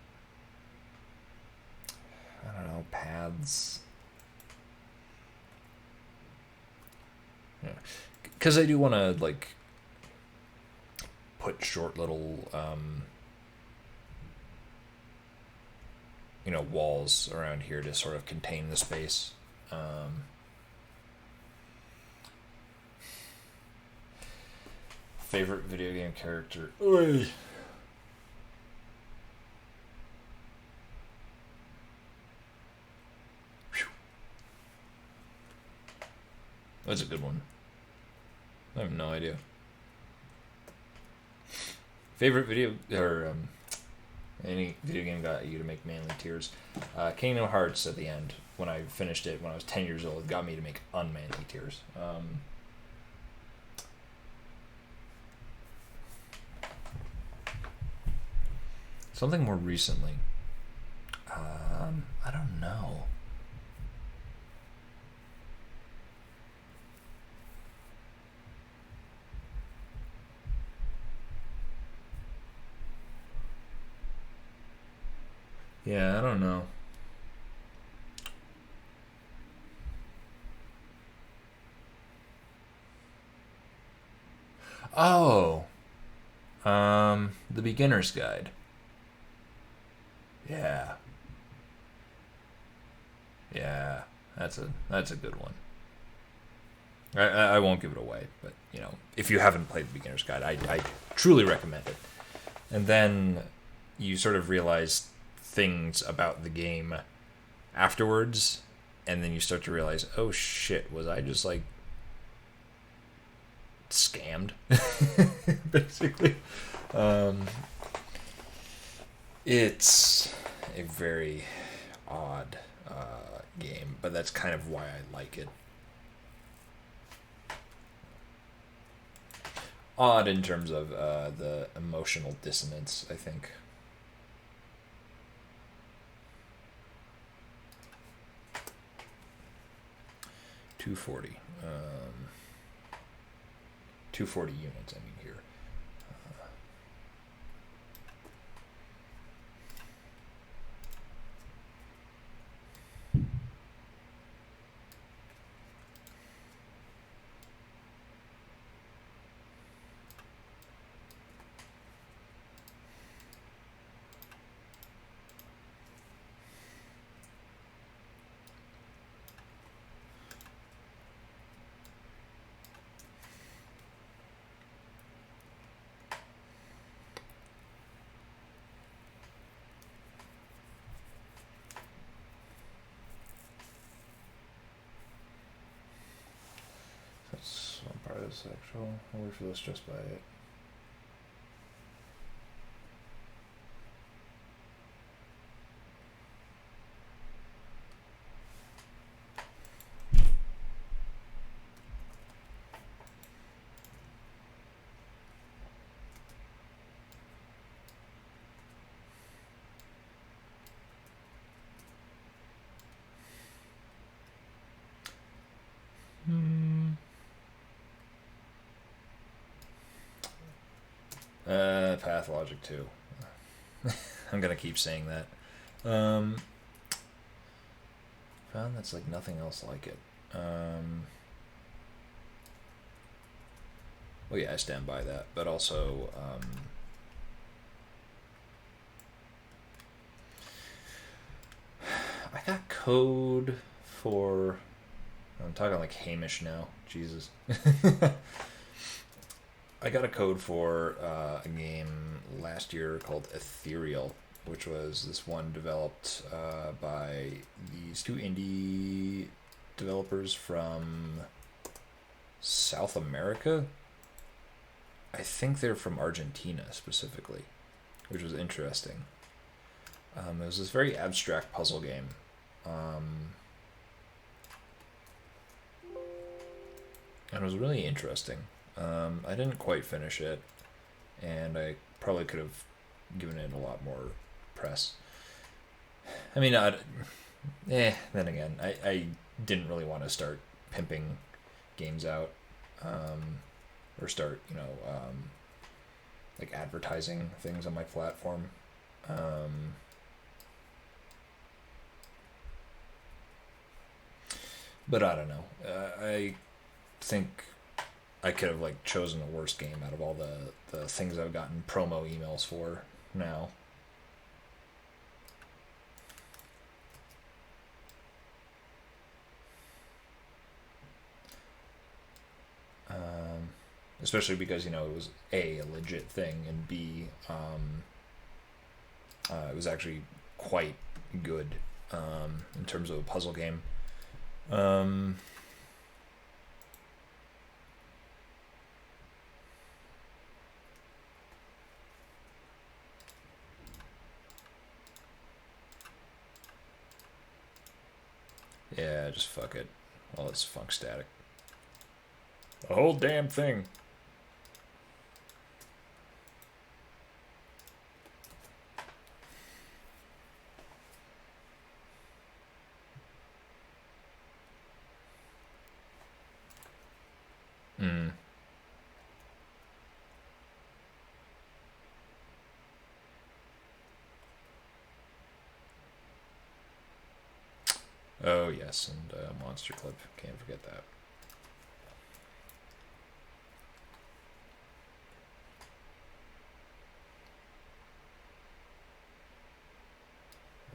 Speaker 1: I don't know, paths. Because I do want to, like, put short little, walls around here to sort of contain the space. Favorite video game character? Oy. That's a good one. I have no idea. Favorite video or any video game got you to make manly tears? Kingdom Hearts at the end, when I finished it when I was 10 years old, got me to make unmanly tears. Something more recently. I don't know. Yeah, I don't know. Oh, the beginner's guide. Yeah, yeah, that's a good one. I won't give it away, but you know, if you haven't played the beginner's guide, I truly recommend it. And then you sort of realize things about the game afterwards, and then you start to realize, oh shit, was I just like scammed? Basically. It's a very odd game, but that's kind of why I like it. Odd in terms of the emotional dissonance, I think. $240. 240 units, I mean, here. That's one part of the sexual. I work for this just by it. Pathologic 2. I'm gonna keep saying that. Found that's like nothing else like it. Well, yeah, I stand by that, but also, I got code for. I'm talking like Hamish now. Jesus. I got a code for a game last year called Ethereal, which was this one developed by these two indie developers from South America. I think they're from Argentina specifically, which was interesting. It was this very abstract puzzle game. And it was really interesting. I didn't quite finish it, and I probably could have given it a lot more press. I mean, then again, I didn't really want to start pimping games out, or start, like advertising things on my platform. But I don't know. I think I could have like chosen the worst game out of all the things I've gotten promo emails for now. Especially because it was a legit thing, and B, it was actually quite good in terms of a puzzle game. Yeah, just fuck it. All this funk static. The whole damn thing. Hmm. Oh, yes, and Monster Clip. Can't forget that.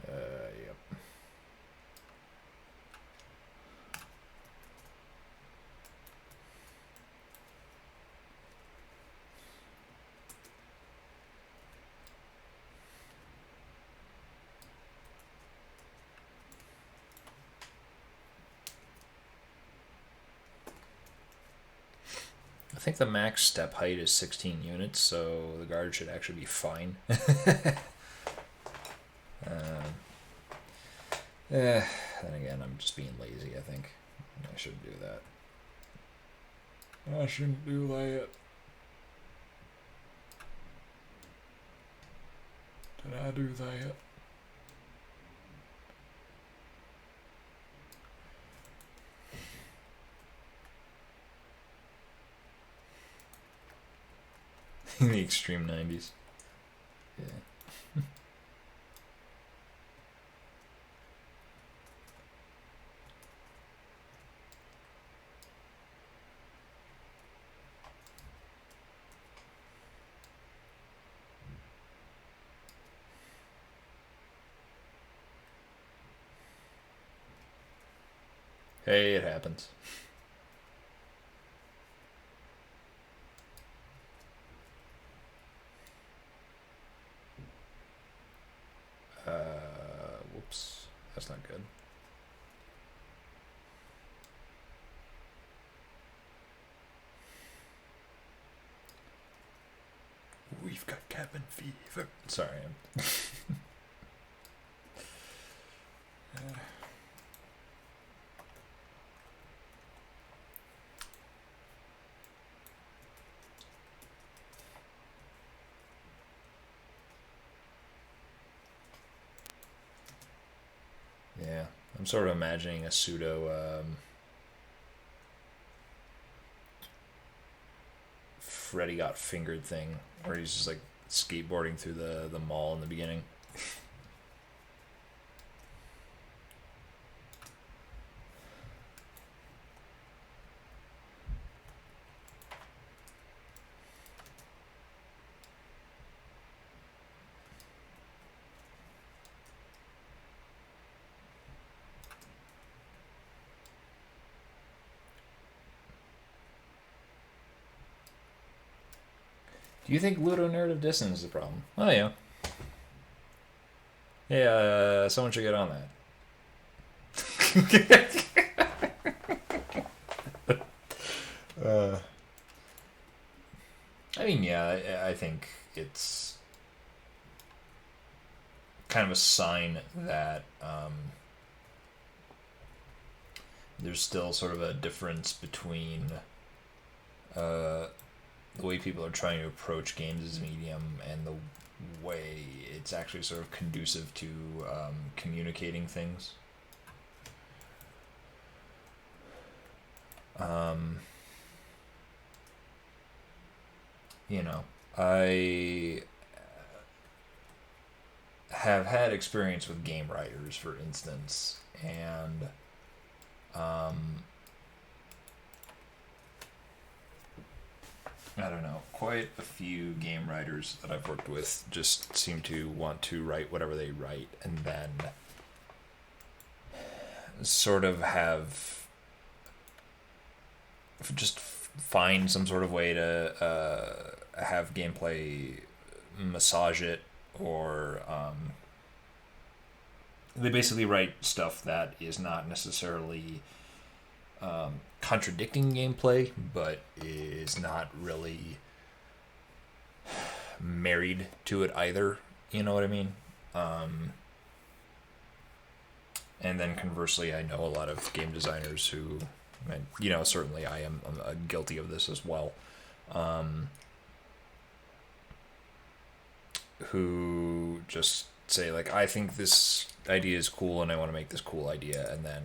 Speaker 1: Yep. I think the max step height is 16 units, so the guard should actually be fine. Then again, I'm just being lazy, I think. I shouldn't do that. I shouldn't do that. Did I do that? The extreme 90s. Yeah. Hey, it happens. Whoops. That's not good. We've got cabin fever. Sorry. Yeah. I'm sort of imagining a pseudo Freddy got fingered thing where he's just like skateboarding through the mall in the beginning. Do you think ludonarrative dissonance is the problem? Oh, yeah. Yeah, someone should get on that. I mean, yeah, I think it's kind of a sign that there's still sort of a difference between the way people are trying to approach games as a medium and the way it's actually sort of conducive to communicating things. You know, I have had experience with game writers, for instance, and I don't know, quite a few game writers that I've worked with just seem to want to write whatever they write and then sort of just find some sort of way to have gameplay massage it, or they basically write stuff that is not necessarily contradicting gameplay, but is not really married to it either. You know what I mean? And then conversely, I know a lot of game designers who, and, you know, certainly I'm guilty of this as well, who just say, like, I think this idea is cool and I want to make this cool idea, and then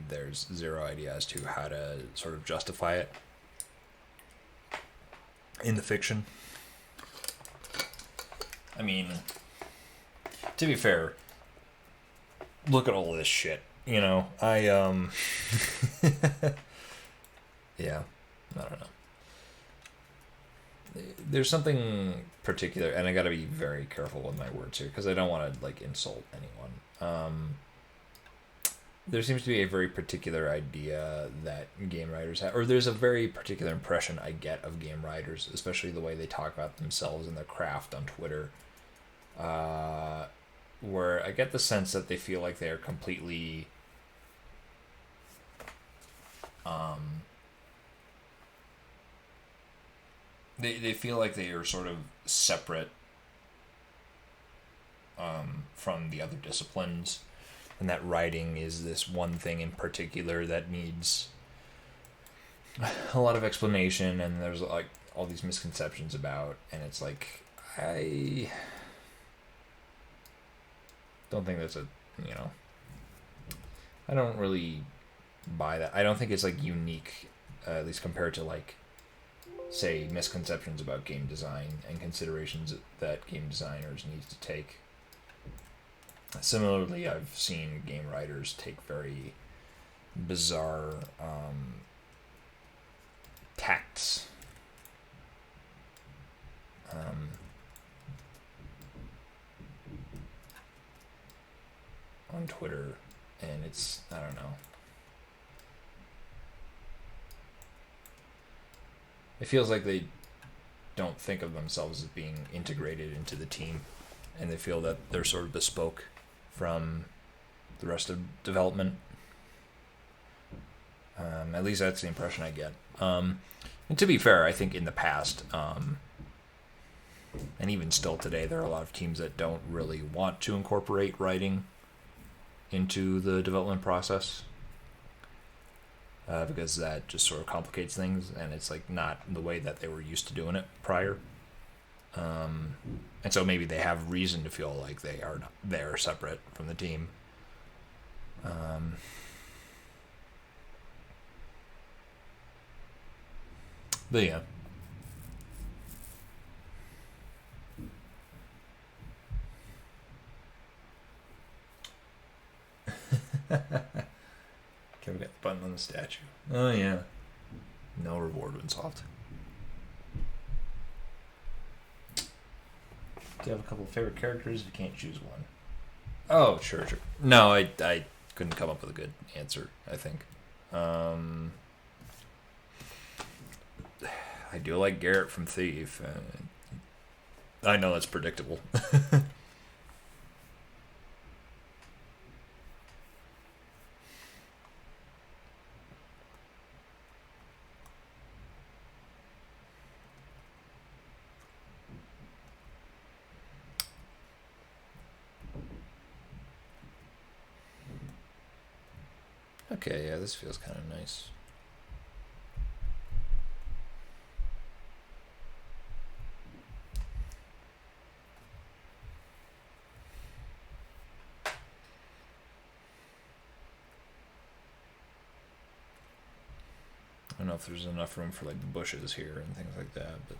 Speaker 1: there's zero idea as to how to sort of justify it in the fiction. I mean, to be fair, look at all this shit, you know. Yeah, I don't know. There's something particular, and I gotta be very careful with my words here because I don't want to like insult anyone. There seems to be a very particular idea that game writers have, or there's a very particular impression I get of game writers, especially the way they talk about themselves and their craft on Twitter, where I get the sense that they feel like they are completely they feel like they are sort of separate from the other disciplines, and that writing is this one thing in particular that needs a lot of explanation, and there's like all these misconceptions about, and it's like, I don't think that's I don't really buy that. I don't think it's like unique, at least compared to like, say, misconceptions about game design and considerations that game designers need to take. Similarly, I've seen game writers take very bizarre tacts on Twitter, and it's, I don't know. It feels like they don't think of themselves as being integrated into the team, and they feel that they're sort of bespoke from the rest of development. At least that's the impression I get. And to be fair, I think in the past, and even still today, there are a lot of teams that don't really want to incorporate writing into the development process. Because that just sort of complicates things, and it's like not the way that they were used to doing it prior. And so maybe they have reason to feel like they're separate from the team. But yeah. Can we get the button on the statue? Oh yeah. No reward when solved. Do you have a couple of favorite characters if you can't choose one? Oh, sure. No, I couldn't come up with a good answer, I think. I do like Garrett from Thief. I know that's predictable. Okay, yeah, this feels kind of nice. I don't know if there's enough room for like the bushes here and things like that, but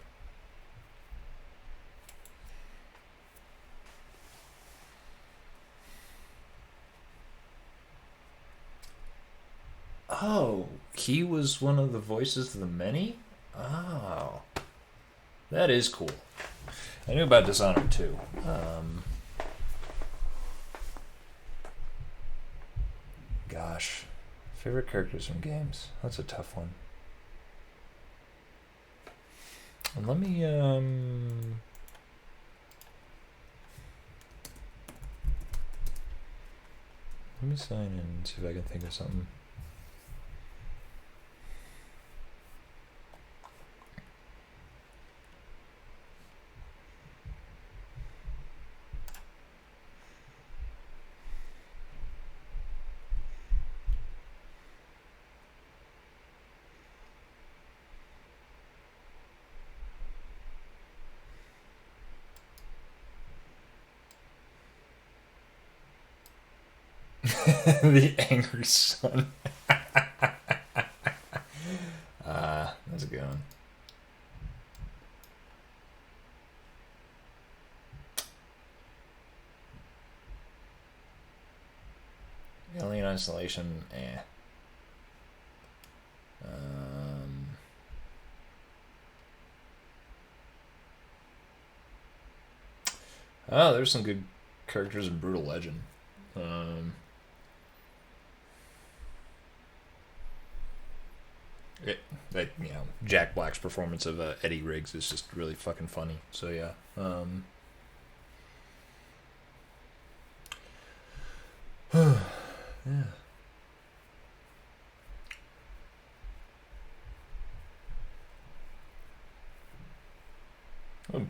Speaker 1: oh, he was one of the voices of the many? Oh, that is cool. I knew about Dishonored too. Gosh, favorite characters from games? That's a tough one. And let me sign in and see if I can think of something. The angry son. That's a good one. Alien Isolation, eh. Oh, there's some good characters in Brutal Legend. Jack Black's performance of Eddie Riggs is just really fucking funny. So yeah. Yeah.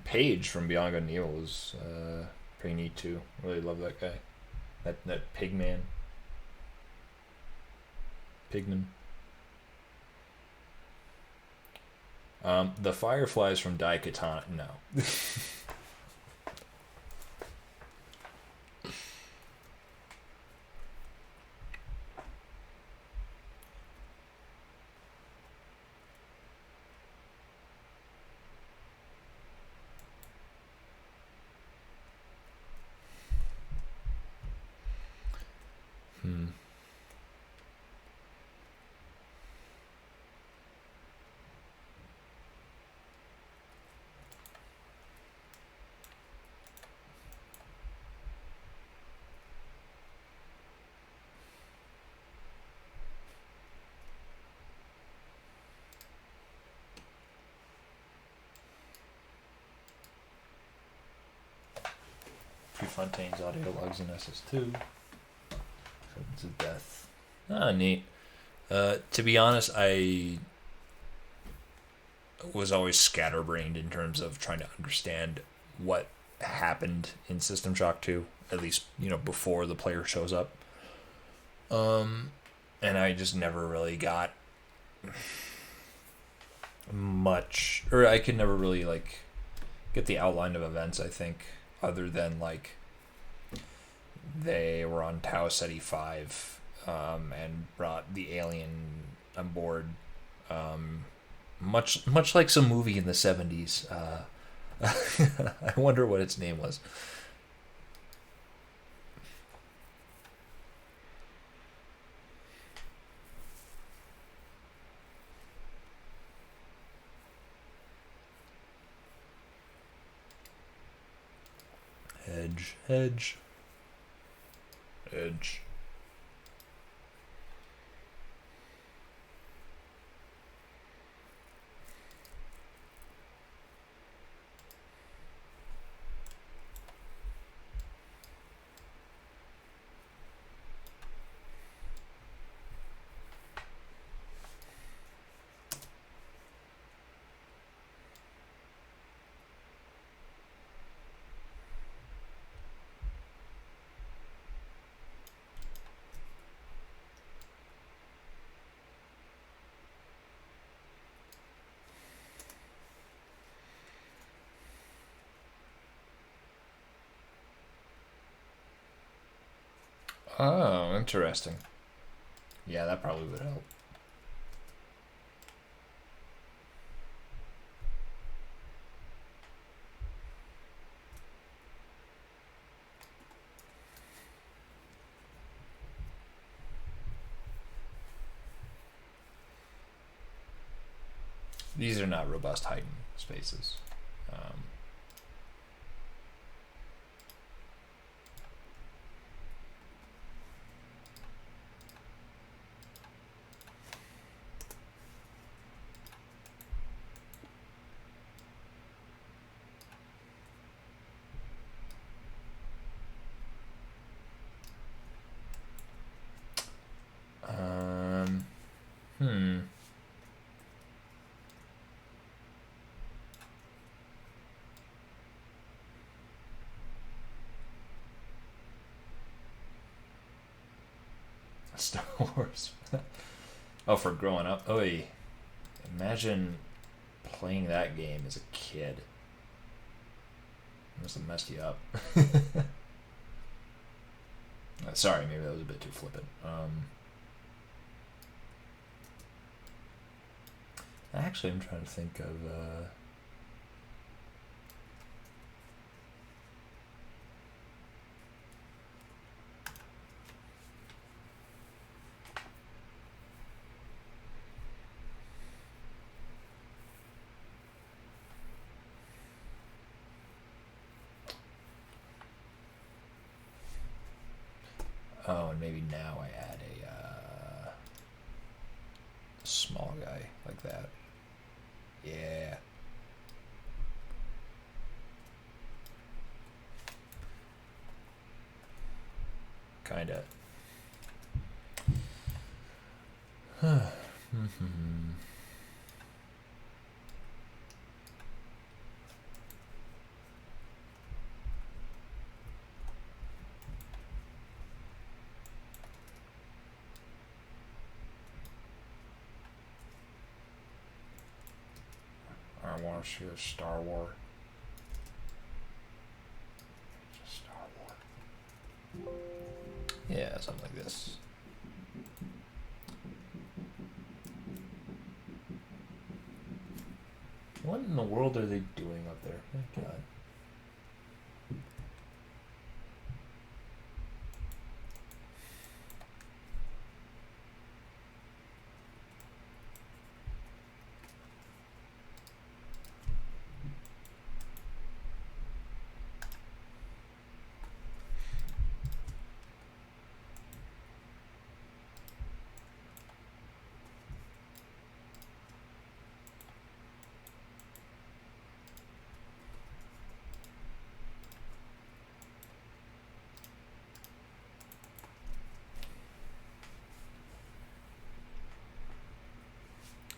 Speaker 1: Paige from Beyond Good and Evil was pretty neat too. Really love that guy. That pigman. Pigman. The Fireflies from Daikatana. No. Prefontaine's audio logs in SS2. Sentence of death. Ah, neat. To be honest, I was always scatterbrained in terms of trying to understand what happened in System Shock 2, at least, before the player shows up. And I just never really got much, or I could never really, get the outline of events, I think, other than, they were on Tau Ceti 5, and brought the alien on board, much like some movie in the 70s. I wonder what its name was. Edge. Oh, interesting. Yeah, that probably would help. These are not robust heightened spaces. Star Wars. Oh, for growing up. Oy. Imagine playing that game as a kid. Must have messed you up. Sorry, maybe that was a bit too flippant. Actually, I'm trying to think of. Oh, and maybe now I add a small guy like that. Yeah. Kinda. I want to see a Star Wars. Star Wars. Yeah, something like this. What in the world are they doing up there? My God.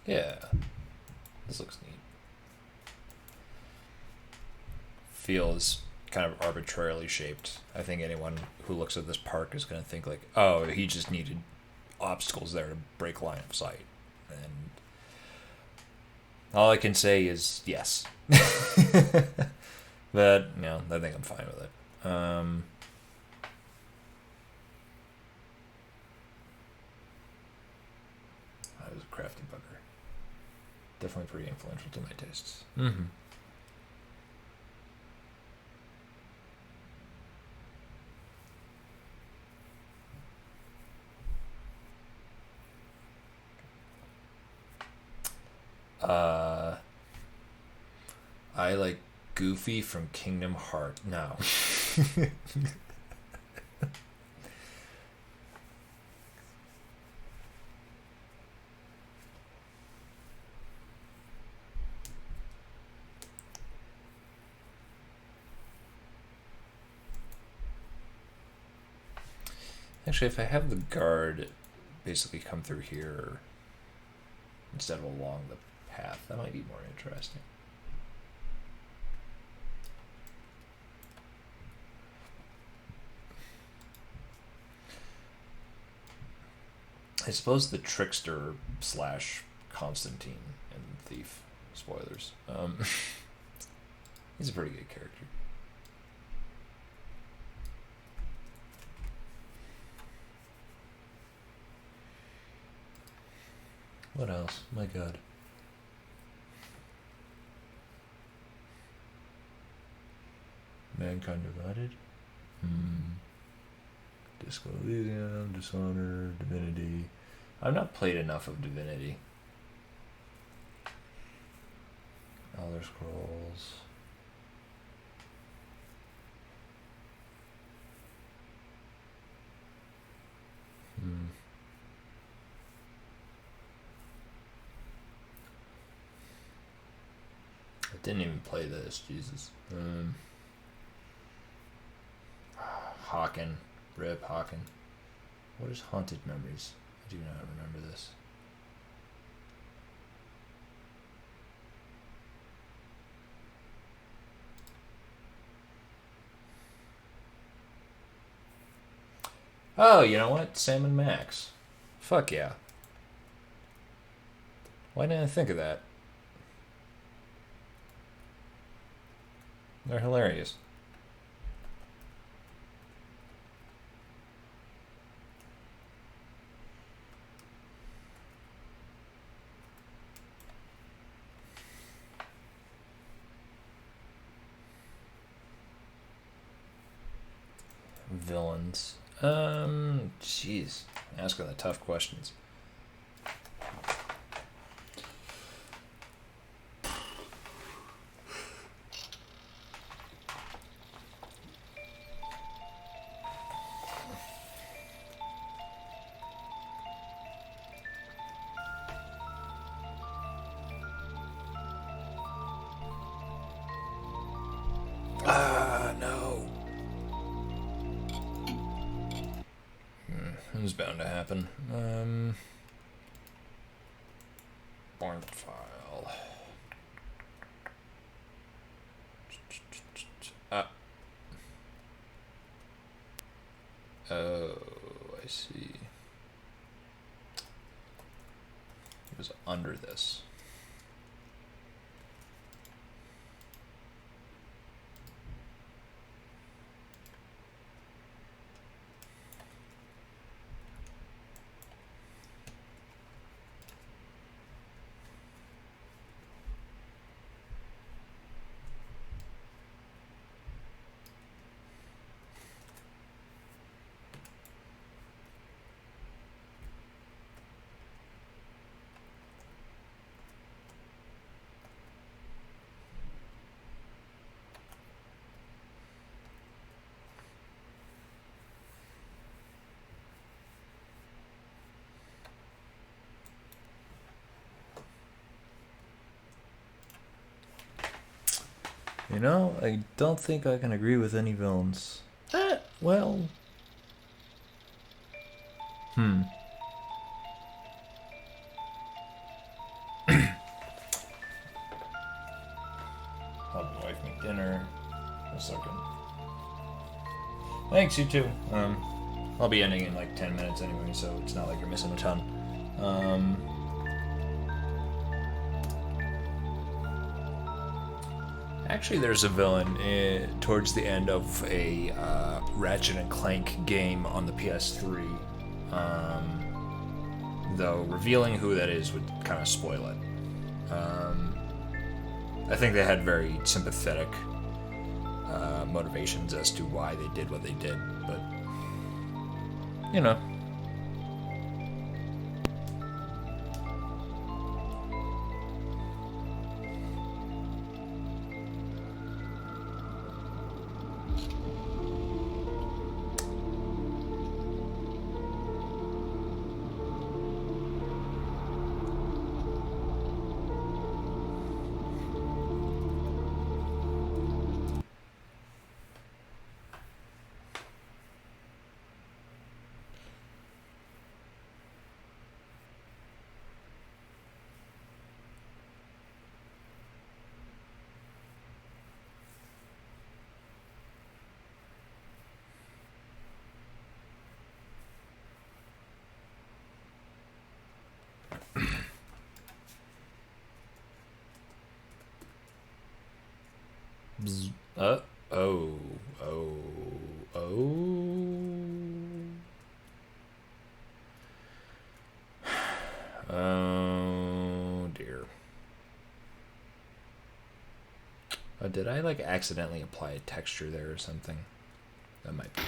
Speaker 1: Yeah, this looks neat. Feels kind of arbitrarily shaped. I think anyone who looks at this park is going to think like, oh, he just needed obstacles there to break line of sight. And all I can say is yes. But, you know, I think I'm fine with it. I was a crafty bugger. Definitely pretty influential to my tastes. Mm-hmm. I like Goofy from Kingdom Hearts. No. Actually, if I have the guard basically come through here instead of along the path, that might be more interesting. I suppose the trickster slash Constantine and thief, spoilers. He's a pretty good character. What else? My God. Mankind Divided? Disco Elysium, Dishonor, Divinity. I've not played enough of Divinity. Elder Scrolls. I didn't even play this, Jesus. Hawken. Rip Hawken. What is Haunted Memories? I do not remember this. Oh, you know what? Sam and Max. Fuck yeah. Why didn't I think of that? They're hilarious. villains. Jeez, asking the tough questions. No. It was bound to happen. Barn file. Oh, I see. It was under this. You know, I don't think I can agree with any villains. Well. Help my wife make dinner. A second. Thanks, you too. I'll be ending in like 10 minutes anyway, so it's not like you're missing a ton. Actually, there's a villain towards the end of a Ratchet and Clank game on the PS3. Though revealing who that is would kind of spoil it. I think they had very sympathetic motivations as to why they did what they did, but you know. Oh, oh, oh. Oh dear. Did I like accidentally apply a texture there or something? That might be.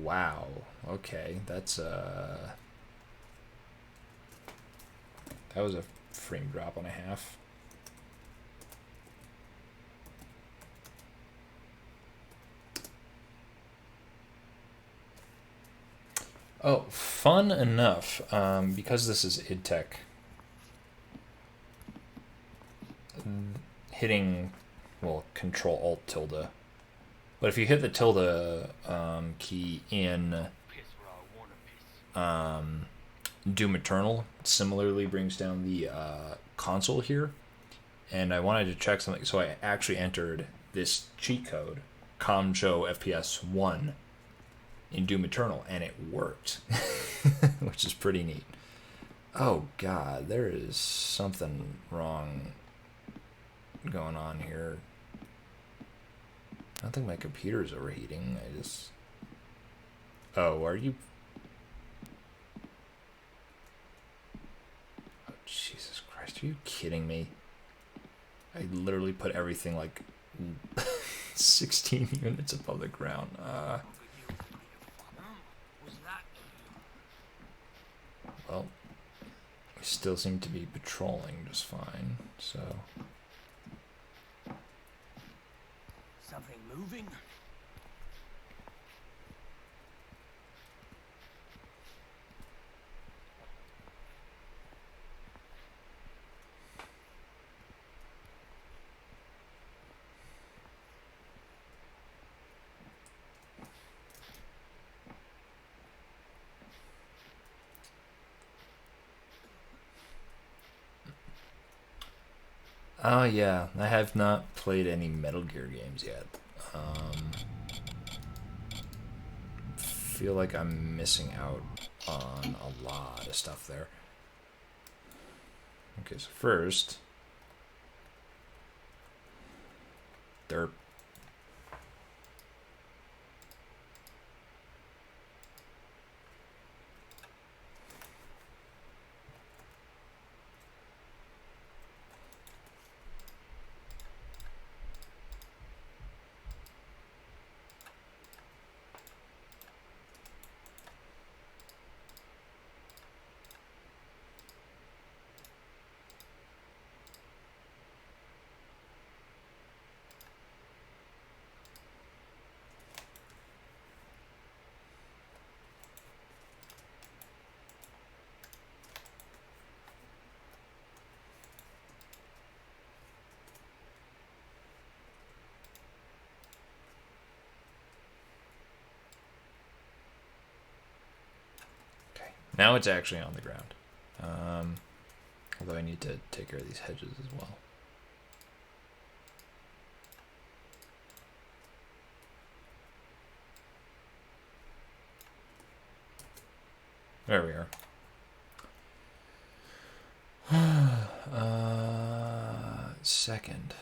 Speaker 1: Wow. Okay, that's that was a frame drop and a half. Oh, fun enough. Because this is idtech, hitting, well, Control Alt tilde. But if you hit the tilde key in Doom Eternal, similarly brings down the console here. And I wanted to check something, so I actually entered this cheat code, Comjo FPS 1, in Doom Eternal, and it worked, which is pretty neat. Oh god, there is something wrong going on here. I don't think my computer's overheating. Oh, are you? Oh, Jesus Christ, are you kidding me? I literally put everything like 16 units above the ground.
Speaker 2: Was that
Speaker 1: Well, we still seem to be patrolling just fine, so...
Speaker 2: something moving?
Speaker 1: Oh yeah, I have not played any Metal Gear games yet. Feel like I'm missing out on a lot of stuff there. Okay, so first, derp. Okay, now it's actually on the ground. Although I need to take care of these hedges as well. There we are. Second.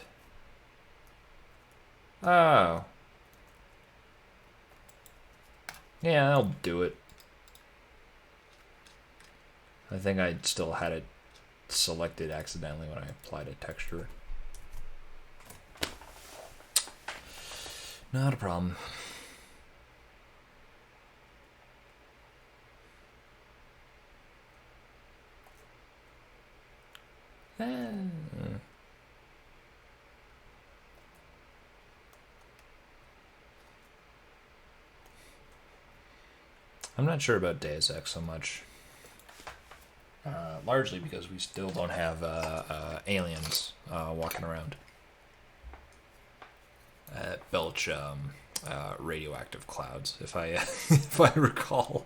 Speaker 1: Oh. Yeah, I'll do it. I think I still had it selected accidentally when I applied a texture. Not a problem. I'm not sure about Deus Ex so much. Largely because we still don't have aliens walking around. Belch radioactive clouds, if I if I recall.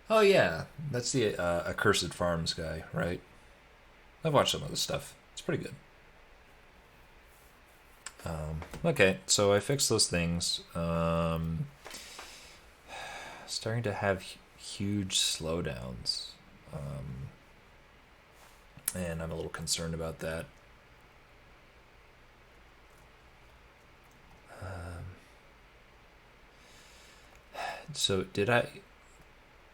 Speaker 1: Oh yeah, that's the Accursed Farms guy, right? I've watched some of this stuff. It's pretty good. Okay, so I fixed those things. Starting to have huge slowdowns, and I'm a little concerned about that. So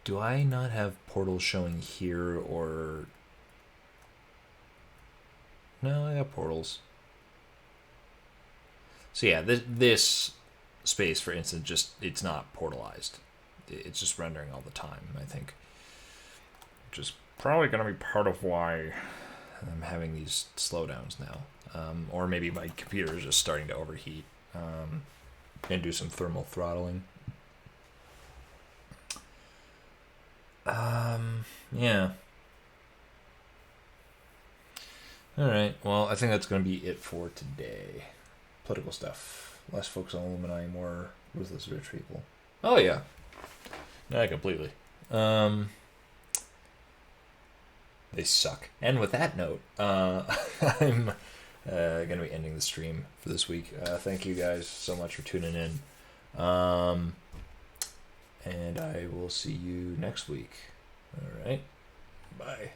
Speaker 1: do I not have portals showing here, or no? I got portals. So yeah, this space, for instance, just it's not portalized. It's just rendering all the time, I think, which is probably going to be part of why I'm having these slowdowns now, or maybe my computer is just starting to overheat and do some thermal throttling. Yeah. Alright, well, I think that's going to be it for today. Political stuff. Less focus on Illuminati, more ruthless rich people. Oh, yeah. Yeah, completely. They suck. And with that note, I'm going to be ending the stream for this week. Thank you guys so much for tuning in. And I will see you next week. All right. Bye.